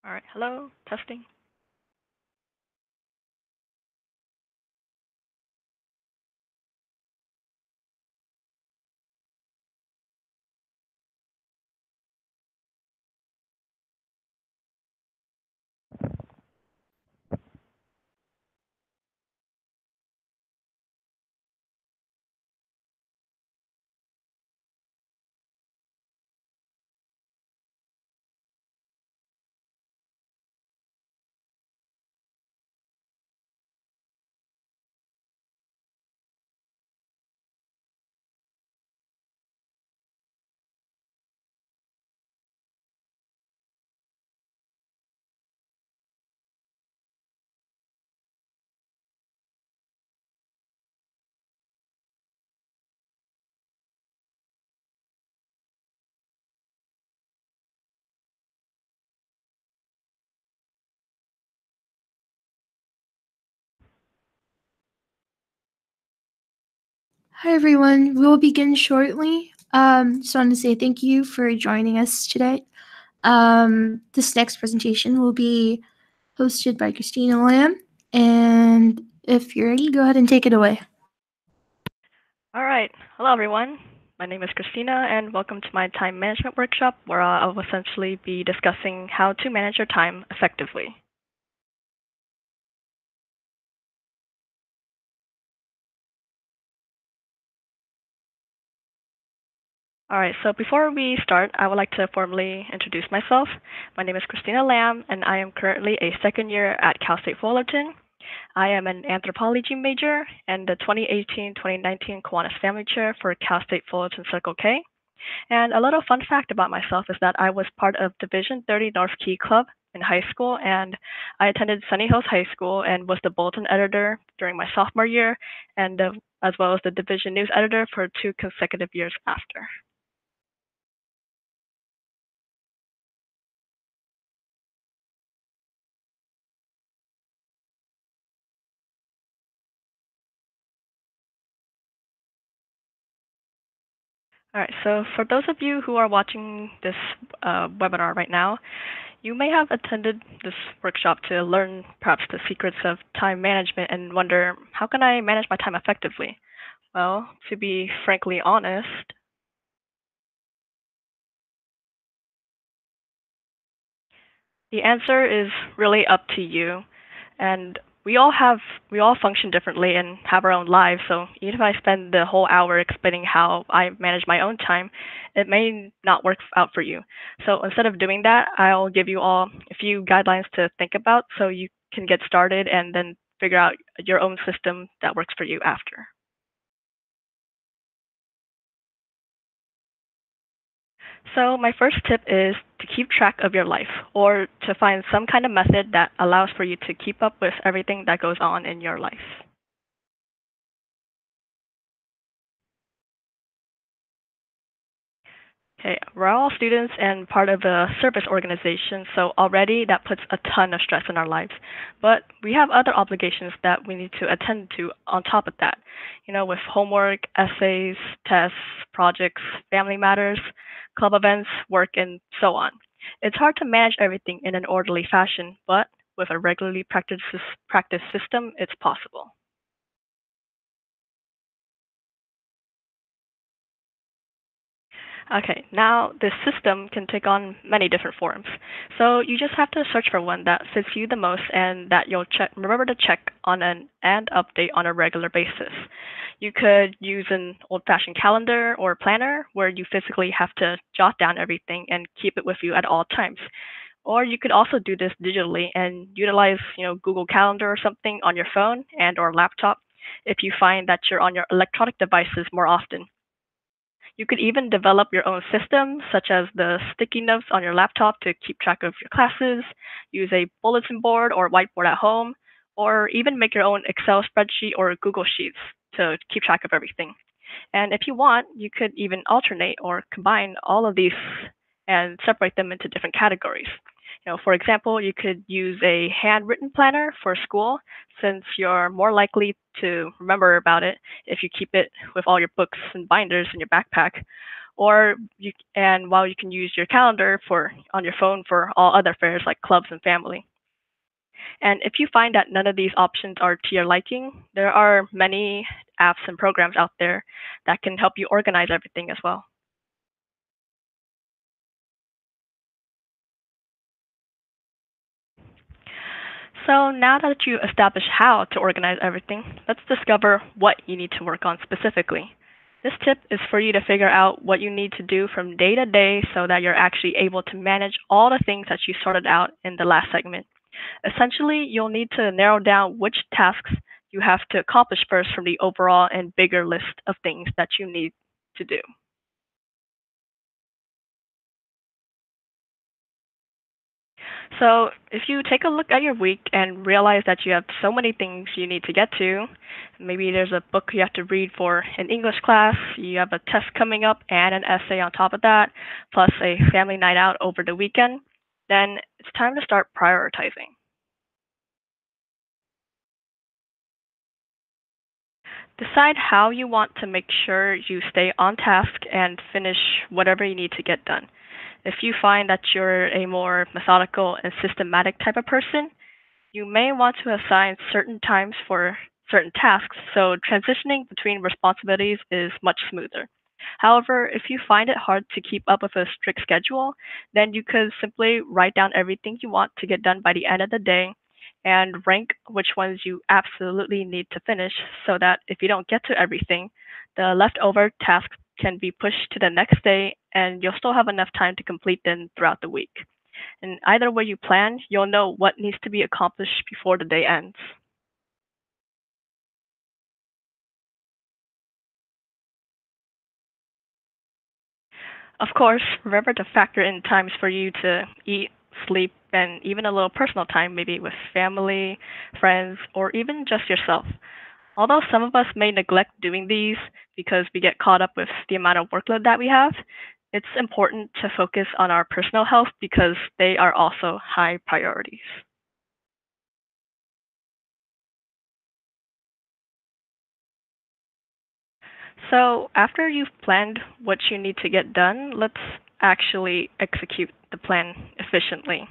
All right, hello, testing. Hi, everyone. We will begin shortly. Just wanted to say thank you for joining us today. This next presentation will be hosted by Christina Lamb. And if you're ready, go ahead and take it away. All right, hello everyone. My name is Christina, and welcome to my time management workshop, where I will essentially be discussing how to manage your time effectively. All right, so before we start, I would like to formally introduce myself. My name is Christina Lamb, and I am currently a second year at Cal State Fullerton. I am an anthropology major and the 2018-2019 Kiwanis Family Chair for Cal State Fullerton Circle K. And a little fun fact about myself is that I was part of Division 30 North Key Club in high school, and I attended Sunny Hills High School and was the bulletin editor during my sophomore year, and as well as the division news editor for 2 consecutive years after. All right, so for those of you who are watching this webinar right now, you may have attended this workshop to learn perhaps the secrets of time management and wonder, how can I manage my time effectively? Well, to be frankly honest, the answer is really up to you. And we all function differently and have our own lives. So even if I spend the whole hour explaining how I manage my own time, it may not work out for you. So instead of doing that, I'll give you all a few guidelines to think about so you can get started and then figure out your own system that works for you after. So my first tip is to keep track of your life, or to find some kind of method that allows for you to keep up with everything that goes on in your life. Okay, we're all students and part of a service organization, so already that puts a ton of stress in our lives. But we have other obligations that we need to attend to on top of that, with homework, essays, tests, projects, family matters, club events, work, and so on. It's hard to manage everything in an orderly fashion, but with a regularly practiced system, it's possible. Okay, now this system can take on many different forms. So you just have to search for one that fits you the most and that you'll remember to check on and update on a regular basis. You could use an old-fashioned calendar or planner where you physically have to jot down everything and keep it with you at all times. Or you could also do this digitally and utilize, Google Calendar or something on your phone and or laptop if you find that you're on your electronic devices more often. You could even develop your own system, such as the sticky notes on your laptop to keep track of your classes, use a bulletin board or whiteboard at home, or even make your own Excel spreadsheet or Google Sheets to keep track of everything. And if you want, you could even alternate or combine all of these and separate them into different categories. For example, you could use a handwritten planner for school, since you're more likely to remember about it if you keep it with all your books and binders in your backpack. and while you can use your calendar on your phone for all other affairs like clubs and family. And if you find that none of these options are to your liking, there are many apps and programs out there that can help you organize everything as well. So now that you establish how to organize everything, let's discover what you need to work on specifically. This tip is for you to figure out what you need to do from day to day so that you're actually able to manage all the things that you sorted out in the last segment. Essentially, you'll need to narrow down which tasks you have to accomplish first from the overall and bigger list of things that you need to do. So if you take a look at your week and realize that you have so many things you need to get to, maybe there's a book you have to read for an English class, you have a test coming up and an essay on top of that, plus a family night out over the weekend, then it's time to start prioritizing. Decide how you want to make sure you stay on task and finish whatever you need to get done. If you find that you're a more methodical and systematic type of person, you may want to assign certain times for certain tasks, so transitioning between responsibilities is much smoother. However, if you find it hard to keep up with a strict schedule, then you could simply write down everything you want to get done by the end of the day and rank which ones you absolutely need to finish so that if you don't get to everything, the leftover tasks can be pushed to the next day and you'll still have enough time to complete them throughout the week. And either way you plan, you'll know what needs to be accomplished before the day ends. Of course, remember to factor in times for you to eat, sleep, and even a little personal time, maybe with family, friends, or even just yourself. Although some of us may neglect doing these because we get caught up with the amount of workload that we have, it's important to focus on our personal health because they are also high priorities. So after you've planned what you need to get done, let's actually execute the plan efficiently.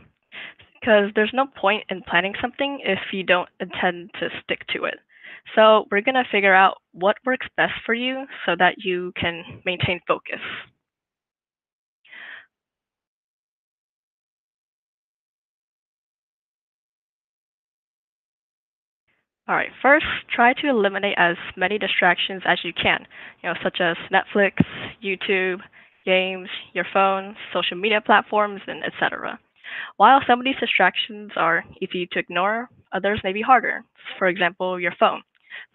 Because there's no point in planning something if you don't intend to stick to it. So we're going to figure out what works best for you so that you can maintain focus. All right, first, try to eliminate as many distractions as you can, such as Netflix, YouTube, games, your phone, social media platforms, and etc. While some of these distractions are easy to ignore, others may be harder. For example, your phone,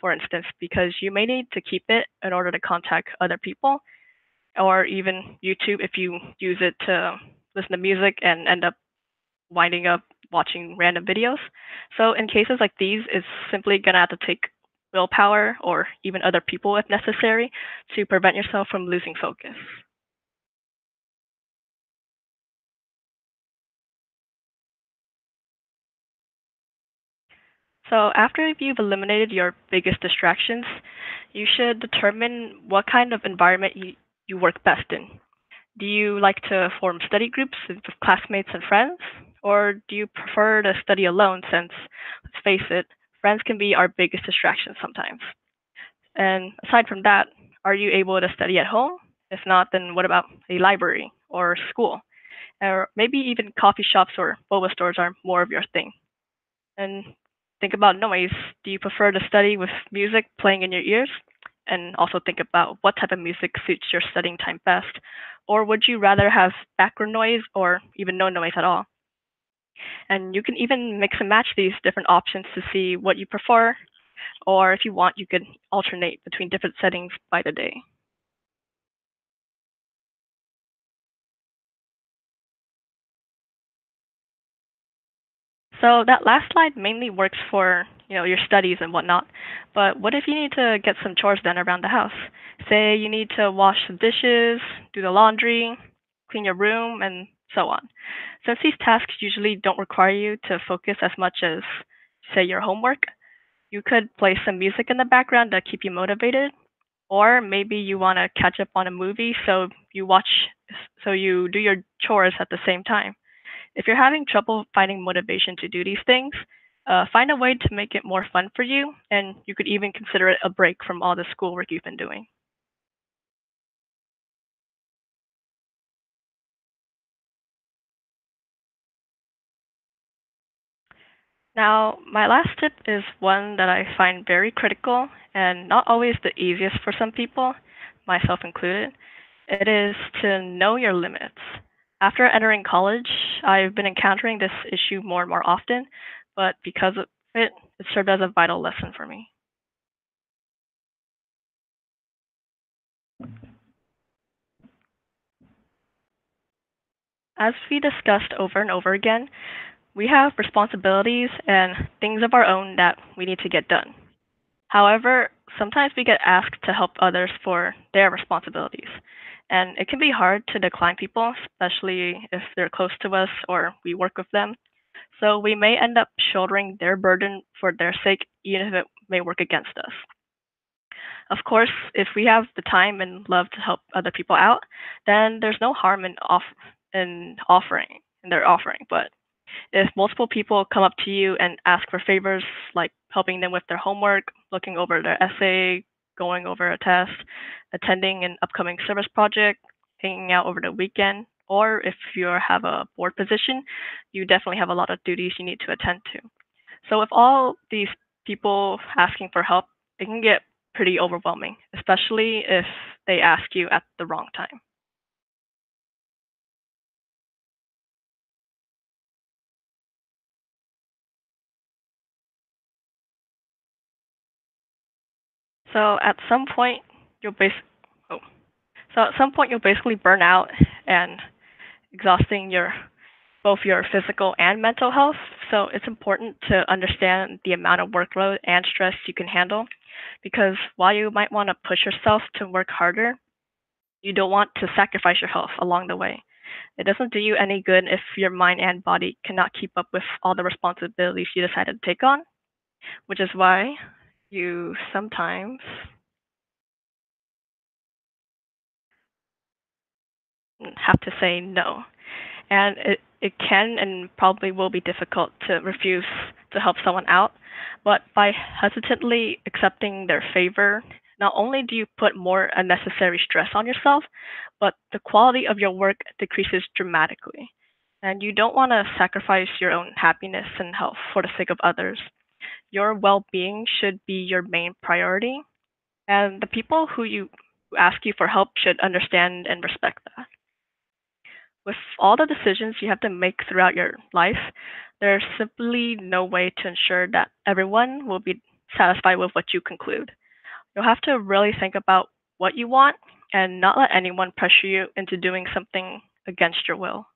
for instance, because you may need to keep it in order to contact other people, or even YouTube if you use it to listen to music and end up winding up watching random videos. So in cases like these, it's simply going to have to take willpower or even other people if necessary to prevent yourself from losing focus. So after you've eliminated your biggest distractions, you should determine what kind of environment you work best in. Do you like to form study groups with classmates and friends? Or do you prefer to study alone since, let's face it, friends can be our biggest distraction sometimes? And aside from that, are you able to study at home? If not, then what about a library or school? Or maybe even coffee shops or boba stores are more of your thing. And think about noise. Do you prefer to study with music playing in your ears? And also think about what type of music suits your studying time best. Or would you rather have background noise or even no noise at all? And you can even mix and match these different options to see what you prefer. Or if you want, you could alternate between different settings by the day. So that last slide mainly works for your studies and whatnot. But what if you need to get some chores done around the house? Say you need to wash some dishes, do the laundry, clean your room, and so on. Since these tasks usually don't require you to focus as much as, say, your homework, you could play some music in the background to keep you motivated, Or maybe you want to catch up on a movie, so you do your chores at the same time. If you're having trouble finding motivation to do these things, find a way to make it more fun for you, and you could even consider it a break from all the schoolwork you've been doing. Now, my last tip is one that I find very critical and not always the easiest for some people, myself included. It is to know your limits. After entering college, I've been encountering this issue more and more often, but because of it, it served as a vital lesson for me. As we discussed over and over again, we have responsibilities and things of our own that we need to get done. However, sometimes we get asked to help others for their responsibilities, and it can be hard to decline people, especially if they're close to us or we work with them. So we may end up shouldering their burden for their sake, even if it may work against us. Of course, if we have the time and love to help other people out, then there's no harm in their offering. But if multiple people come up to you and ask for favors, like helping them with their homework, looking over their essay, going over a test, attending an upcoming service project, hanging out over the weekend, or if you have a board position, you definitely have a lot of duties you need to attend to. So with all these people asking for help, it can get pretty overwhelming, especially if they ask you at the wrong time. So at some point, you'll oh. So at some point you'll basically burn out and exhausting both your physical and mental health. So it's important to understand the amount of workload and stress you can handle, because while you might want to push yourself to work harder, you don't want to sacrifice your health along the way. It doesn't do you any good if your mind and body cannot keep up with all the responsibilities you decided to take on, which is why you sometimes have to say no. And it can and probably will be difficult to refuse to help someone out, but by hesitantly accepting their favor, not only do you put more unnecessary stress on yourself, but the quality of your work decreases dramatically. And you don't want to sacrifice your own happiness and health for the sake of others. Your well-being should be your main priority, and the people who ask you for help should understand and respect that. With all the decisions you have to make throughout your life, there's simply no way to ensure that everyone will be satisfied with what you conclude. You'll have to really think about what you want and not let anyone pressure you into doing something against your will.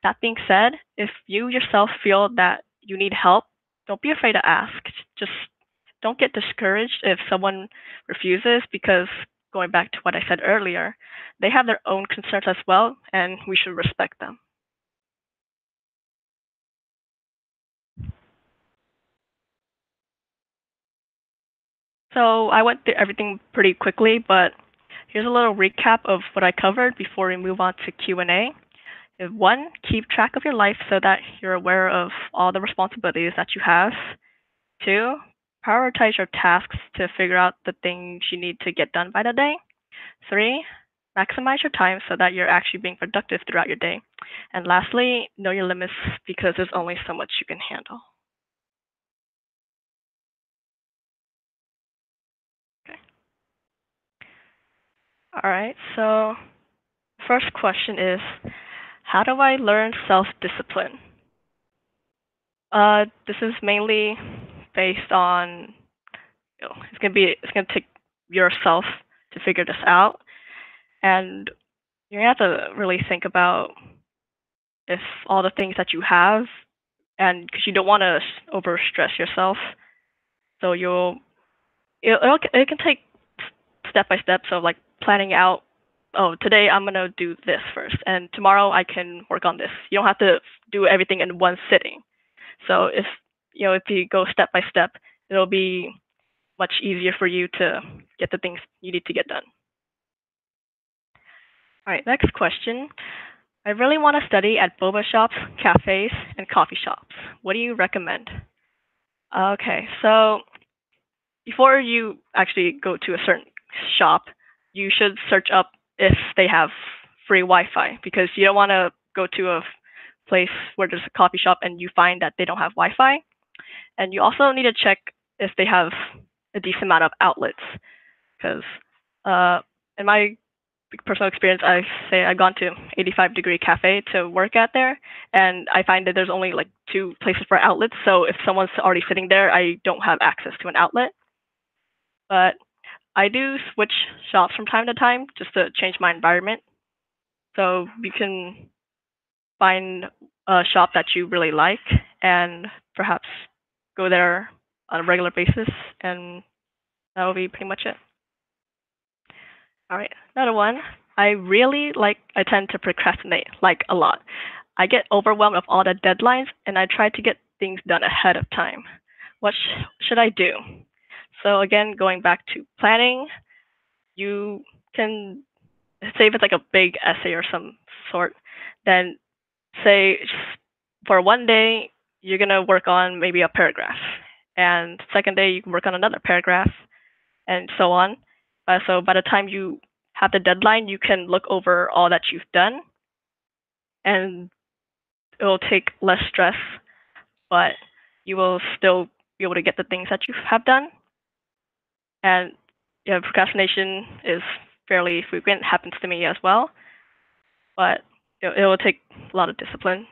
That being said, if you yourself feel that you need help, don't be afraid to ask. Just don't get discouraged if someone refuses, because going back to what I said earlier, they have their own concerns as well, and we should respect them. So I went through everything pretty quickly, but here's a little recap of what I covered before we move on to Q&A. One, keep track of your life so that you're aware of all the responsibilities that you have. Two, prioritize your tasks to figure out the things you need to get done by the day. Three, maximize your time so that you're actually being productive throughout your day. And lastly, know your limits, because there's only so much you can handle. Okay. All right, so first question is, how do I learn self-discipline? This is mainly based on, it's gonna take yourself to figure this out, and you're gonna have to really think about if all the things that you have, and because you don't want to overstress yourself, so it can take step by step. So like planning out, oh, today I'm gonna do this first, and tomorrow I can work on this. You don't have to do everything in one sitting. So if you go step by step, it'll be much easier for you to get the things you need to get done. All right, next question. I really want to study at boba shops, cafes, and coffee shops. What do you recommend? Okay, so before you actually go to a certain shop, you should search up if they have free Wi-Fi, because you don't want to go to a place where there's a coffee shop and you find that they don't have Wi-Fi. And you also need to check if they have a decent amount of outlets, because in my personal experience, I say I've gone to 85 Degree Cafe to work at there, and I find that there's only like 2 places for outlets. So if someone's already sitting there, I don't have access to an outlet. But I do switch shops from time to time just to change my environment. So you can find a shop that you really like and perhaps go there on a regular basis, and that will be pretty much it. All right, another one. I tend to procrastinate like a lot. I get overwhelmed with all the deadlines, and I try to get things done ahead of time. What should I do? So again, going back to planning, you can say if it's like a big essay or some sort, then say for one day, you're gonna work on maybe a paragraph, and second day you can work on another paragraph, and so on. So by the time you have the deadline, you can look over all that you've done, and it'll take less stress, but you will still be able to get the things that you have done. And yeah, procrastination is fairly frequent, happens to me as well, but it will take a lot of discipline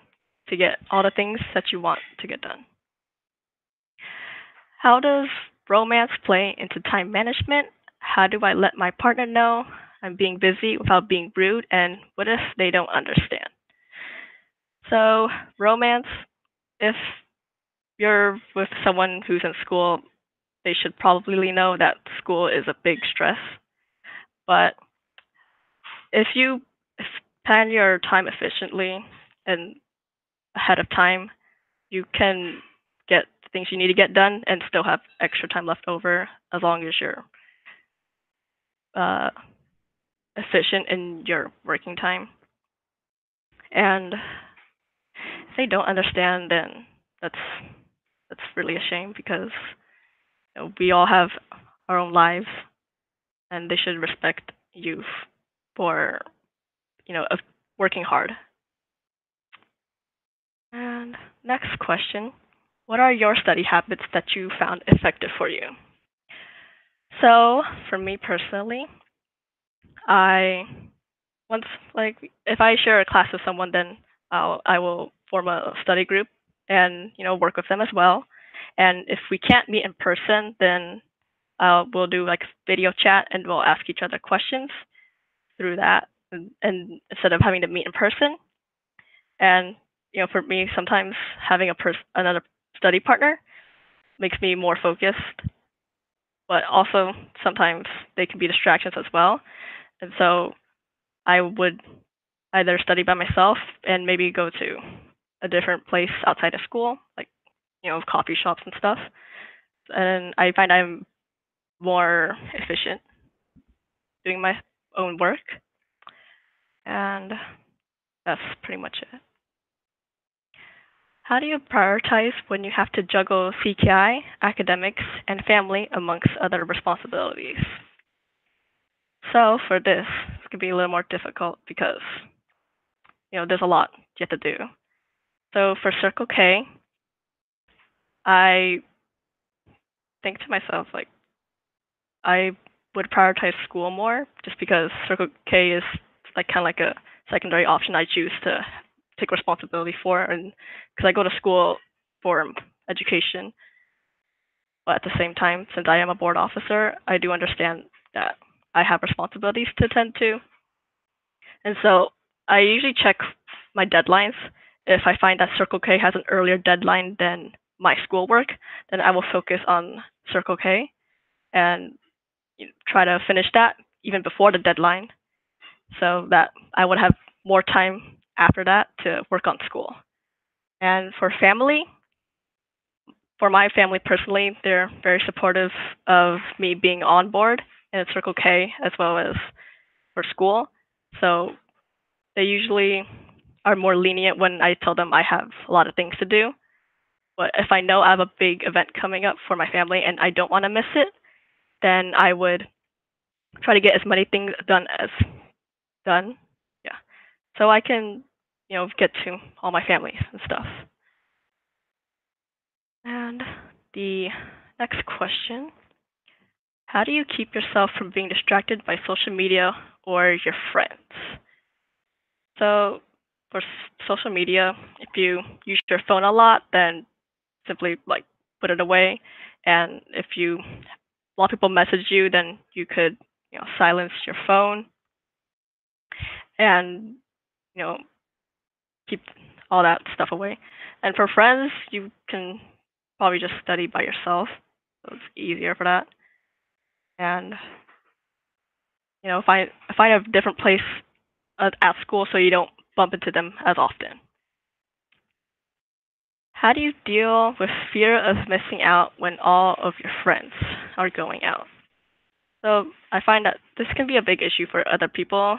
to get all the things that you want to get done. How does romance play into time management? How do I let my partner know I'm being busy without being rude? And what if they don't understand? So romance, if you're with someone who's in school, they should probably know that school is a big stress. But if you plan your time efficiently and ahead of time, you can get things you need to get done and still have extra time left over, as long as you're efficient in your working time. And if they don't understand, then that's really a shame, because we all have our own lives, and they should respect you for working hard. And next question: what are your study habits that you found effective for you? So for me personally, if I share a class with someone, then I will form a study group and work with them as well. And if we can't meet in person, then we'll do like video chat, and we'll ask each other questions through that, and instead of having to meet in person. And for me, sometimes having another study partner makes me more focused, but also sometimes they can be distractions as well. And so I would either study by myself and maybe go to a different place outside of school, like coffee shops and stuff. And I find I'm more efficient doing my own work. And that's pretty much it. How do you prioritize when you have to juggle CKI, academics, and family amongst other responsibilities? So for this, it's going to be a little more difficult because there's a lot you have to do. So for Circle K, I think to myself, like, I would prioritize school more, just because Circle K is kind of like a secondary option I choose to take responsibility for, and because I go to school for education. But at the same time, since I am a board officer, I do understand that I have responsibilities to attend to. And so I usually check my deadlines. If I find that Circle K has an earlier deadline than my schoolwork, then I will focus on Circle K and try to finish that even before the deadline, so that I would have more time after that to work on school. And for family, for my family personally, they're very supportive of me being on board in Circle K as well as for school. So they usually are more lenient when I tell them I have a lot of things to do. But if I know I have a big event coming up for my family and I don't want to miss it, then I would try to get as many things done as done. Yeah. So I can, get to all my families and stuff. And the next question, how do you keep yourself from being distracted by social media or your friends? So for social media, if you use your phone a lot, then simply like put it away. And if a lot of people message you, then you could, silence your phone and, keep all that stuff away. And for friends, you can probably just study by yourself. So it's easier for that. And, find a different place at school so you don't bump into them as often. How do you deal with fear of missing out when all of your friends are going out? So I find that this can be a big issue for other people.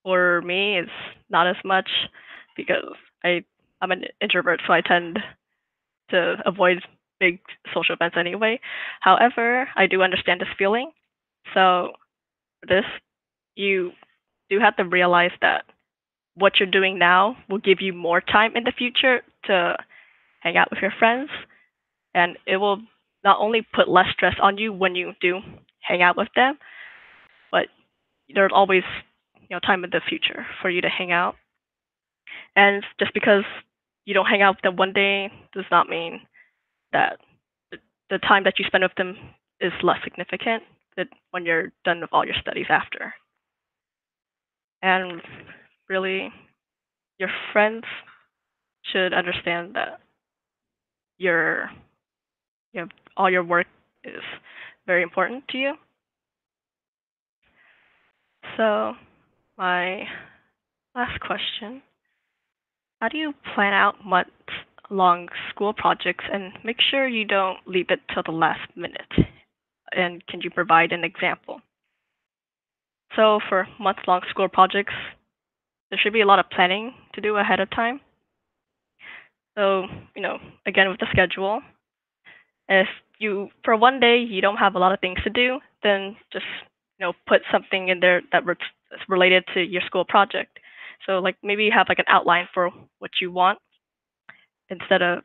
For me, it's not as much because I'm an introvert, so I tend to avoid big social events anyway. However, I do understand this feeling. So for this, you do have to realize that what you're doing now will give you more time in the future to hang out with your friends, and it will not only put less stress on you when you do hang out with them, but there's always time in the future for you to hang out. And just because you don't hang out with them one day does not mean that the time that you spend with them is less significant when you're done with all your studies after. And really, your friends should understand that all your work is very important to you. So my last question, how do you plan out month-long school projects and make sure you don't leave it till the last minute? And can you provide an example? So for month-long school projects, there should be a lot of planning to do ahead of time. So, again, with the schedule, if for one day you don't have a lot of things to do, then just, put something in there that's related to your school project. So like maybe you have like an outline for what you want instead of,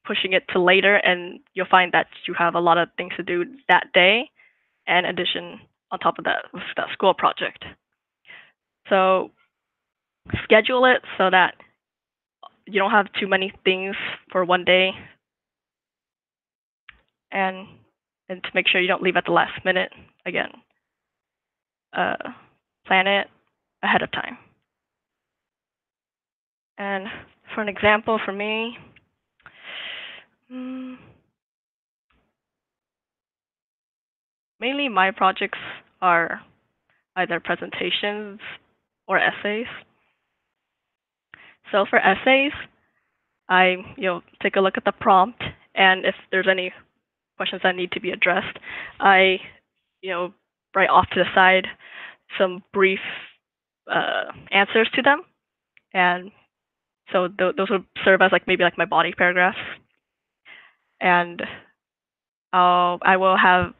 pushing it to later, and you'll find that you have a lot of things to do that day, and addition on top of that with that school project. So schedule it so that you don't have too many things for one day, and to make sure you don't leave at the last minute. Again, plan it ahead of time. And for an example for me, mainly my projects are either presentations or essays. So for essays, I take a look at the prompt, and if there's any questions that need to be addressed, I write off to the side some brief answers to them, and so those would serve as maybe my body paragraphs, and I will have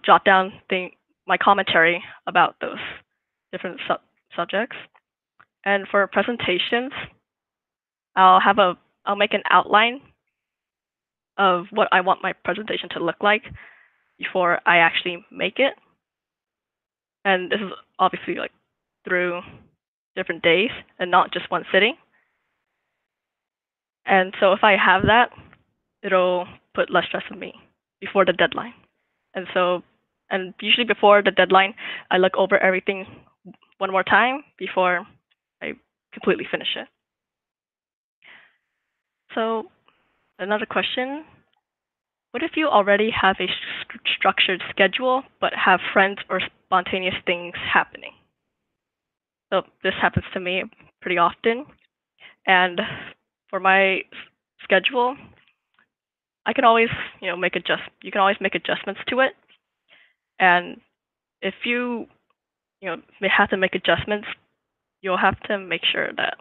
jot down my commentary about those different subjects. And for presentations, I'll make an outline of what I want my presentation to look like before I actually make it. And this is obviously through different days and not just one sitting. And so if I have that, it'll put less stress on me before the deadline. And usually before the deadline, I look over everything one more time before I completely finish it. So another question, what if you already have a structured schedule but have friends or spontaneous things happening? So this happens to me pretty often. And for my schedule, I can always, you can always make adjustments to it. And if you may have to make adjustments, you'll have to make sure that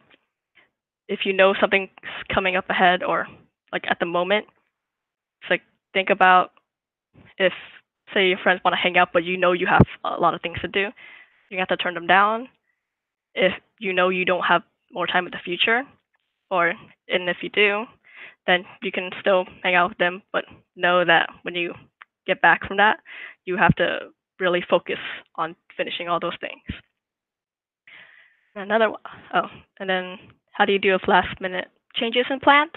if you know something's coming up ahead or like at the moment, it's like think about if, say, your friends want to hang out, but you know you have a lot of things to do, you have to turn them down. If you know you don't have more time in the future, and if you do, then you can still hang out with them, but know that when you get back from that, you have to really focus on finishing all those things. Another one, and then how do you deal with last minute changes in plans?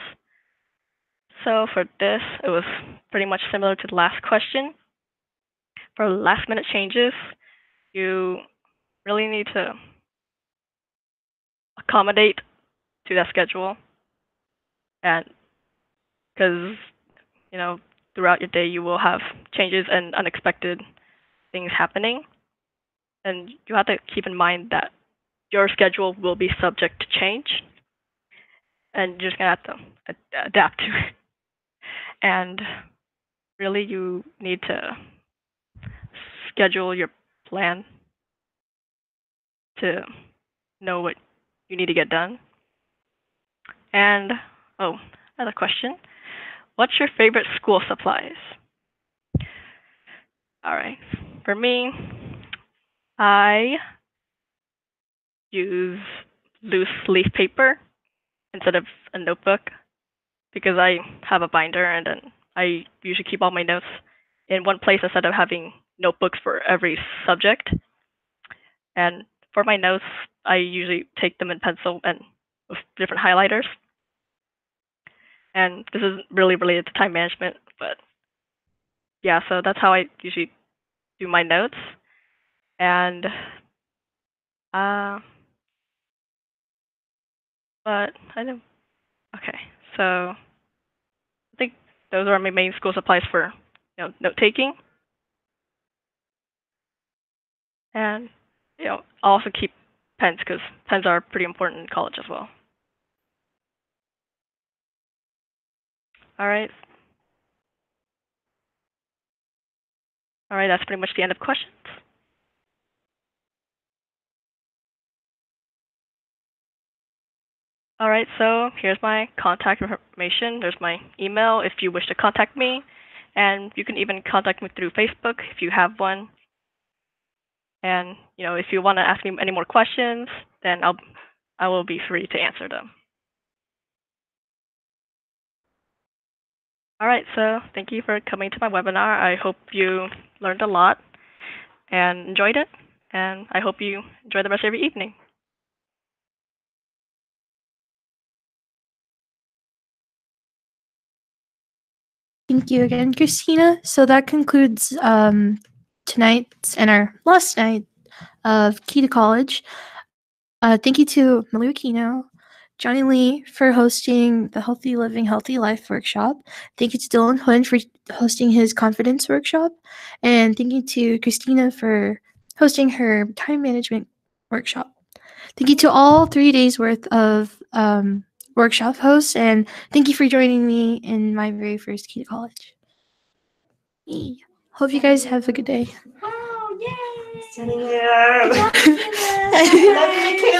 So for this, it was pretty much similar to the last question. For last minute changes, you really need to accommodate to that schedule, and because throughout your day you will have changes and unexpected things happening, and you have to keep in mind that your schedule will be subject to change, and you're just gonna have to adapt to it. And really, you need to schedule your plan to know what you need to get done. And another question: what's your favorite school supplies? All right, for me, I use loose leaf paper instead of a notebook because I have a binder, and then I usually keep all my notes in one place instead of having notebooks for every subject. And for my notes, I usually take them in pencil and with different highlighters. And this is really related to time management, but yeah, so that's how I usually do my notes. And but I know. Okay, so I think those are my main school supplies for note taking. And I'll also keep pens because pens are pretty important in college as well. All right. All right, that's pretty much the end of questions. All right, so here's my contact information. There's my email if you wish to contact me, and you can even contact me through Facebook if you have one. And if you want to ask me any more questions, then I will be free to answer them. All right, so thank you for coming to my webinar. I hope you learned a lot and enjoyed it, and I hope you enjoy the rest of your evening. Thank you again, Christina. So that concludes tonight's and our last night of Key to College. Thank you to Mlou Aquino, Johnny Lee for hosting the Healthy Living, Healthy Life workshop. Thank you to 𝙃𝙤𝙨 for hosting his confidence workshop. And thank you to Christina for hosting her time management workshop. Thank you to all 3 days worth of workshop hosts, and thank you for joining me in my very first Key to College. Hope you guys have a good day. Oh, yay! Good job, Christina.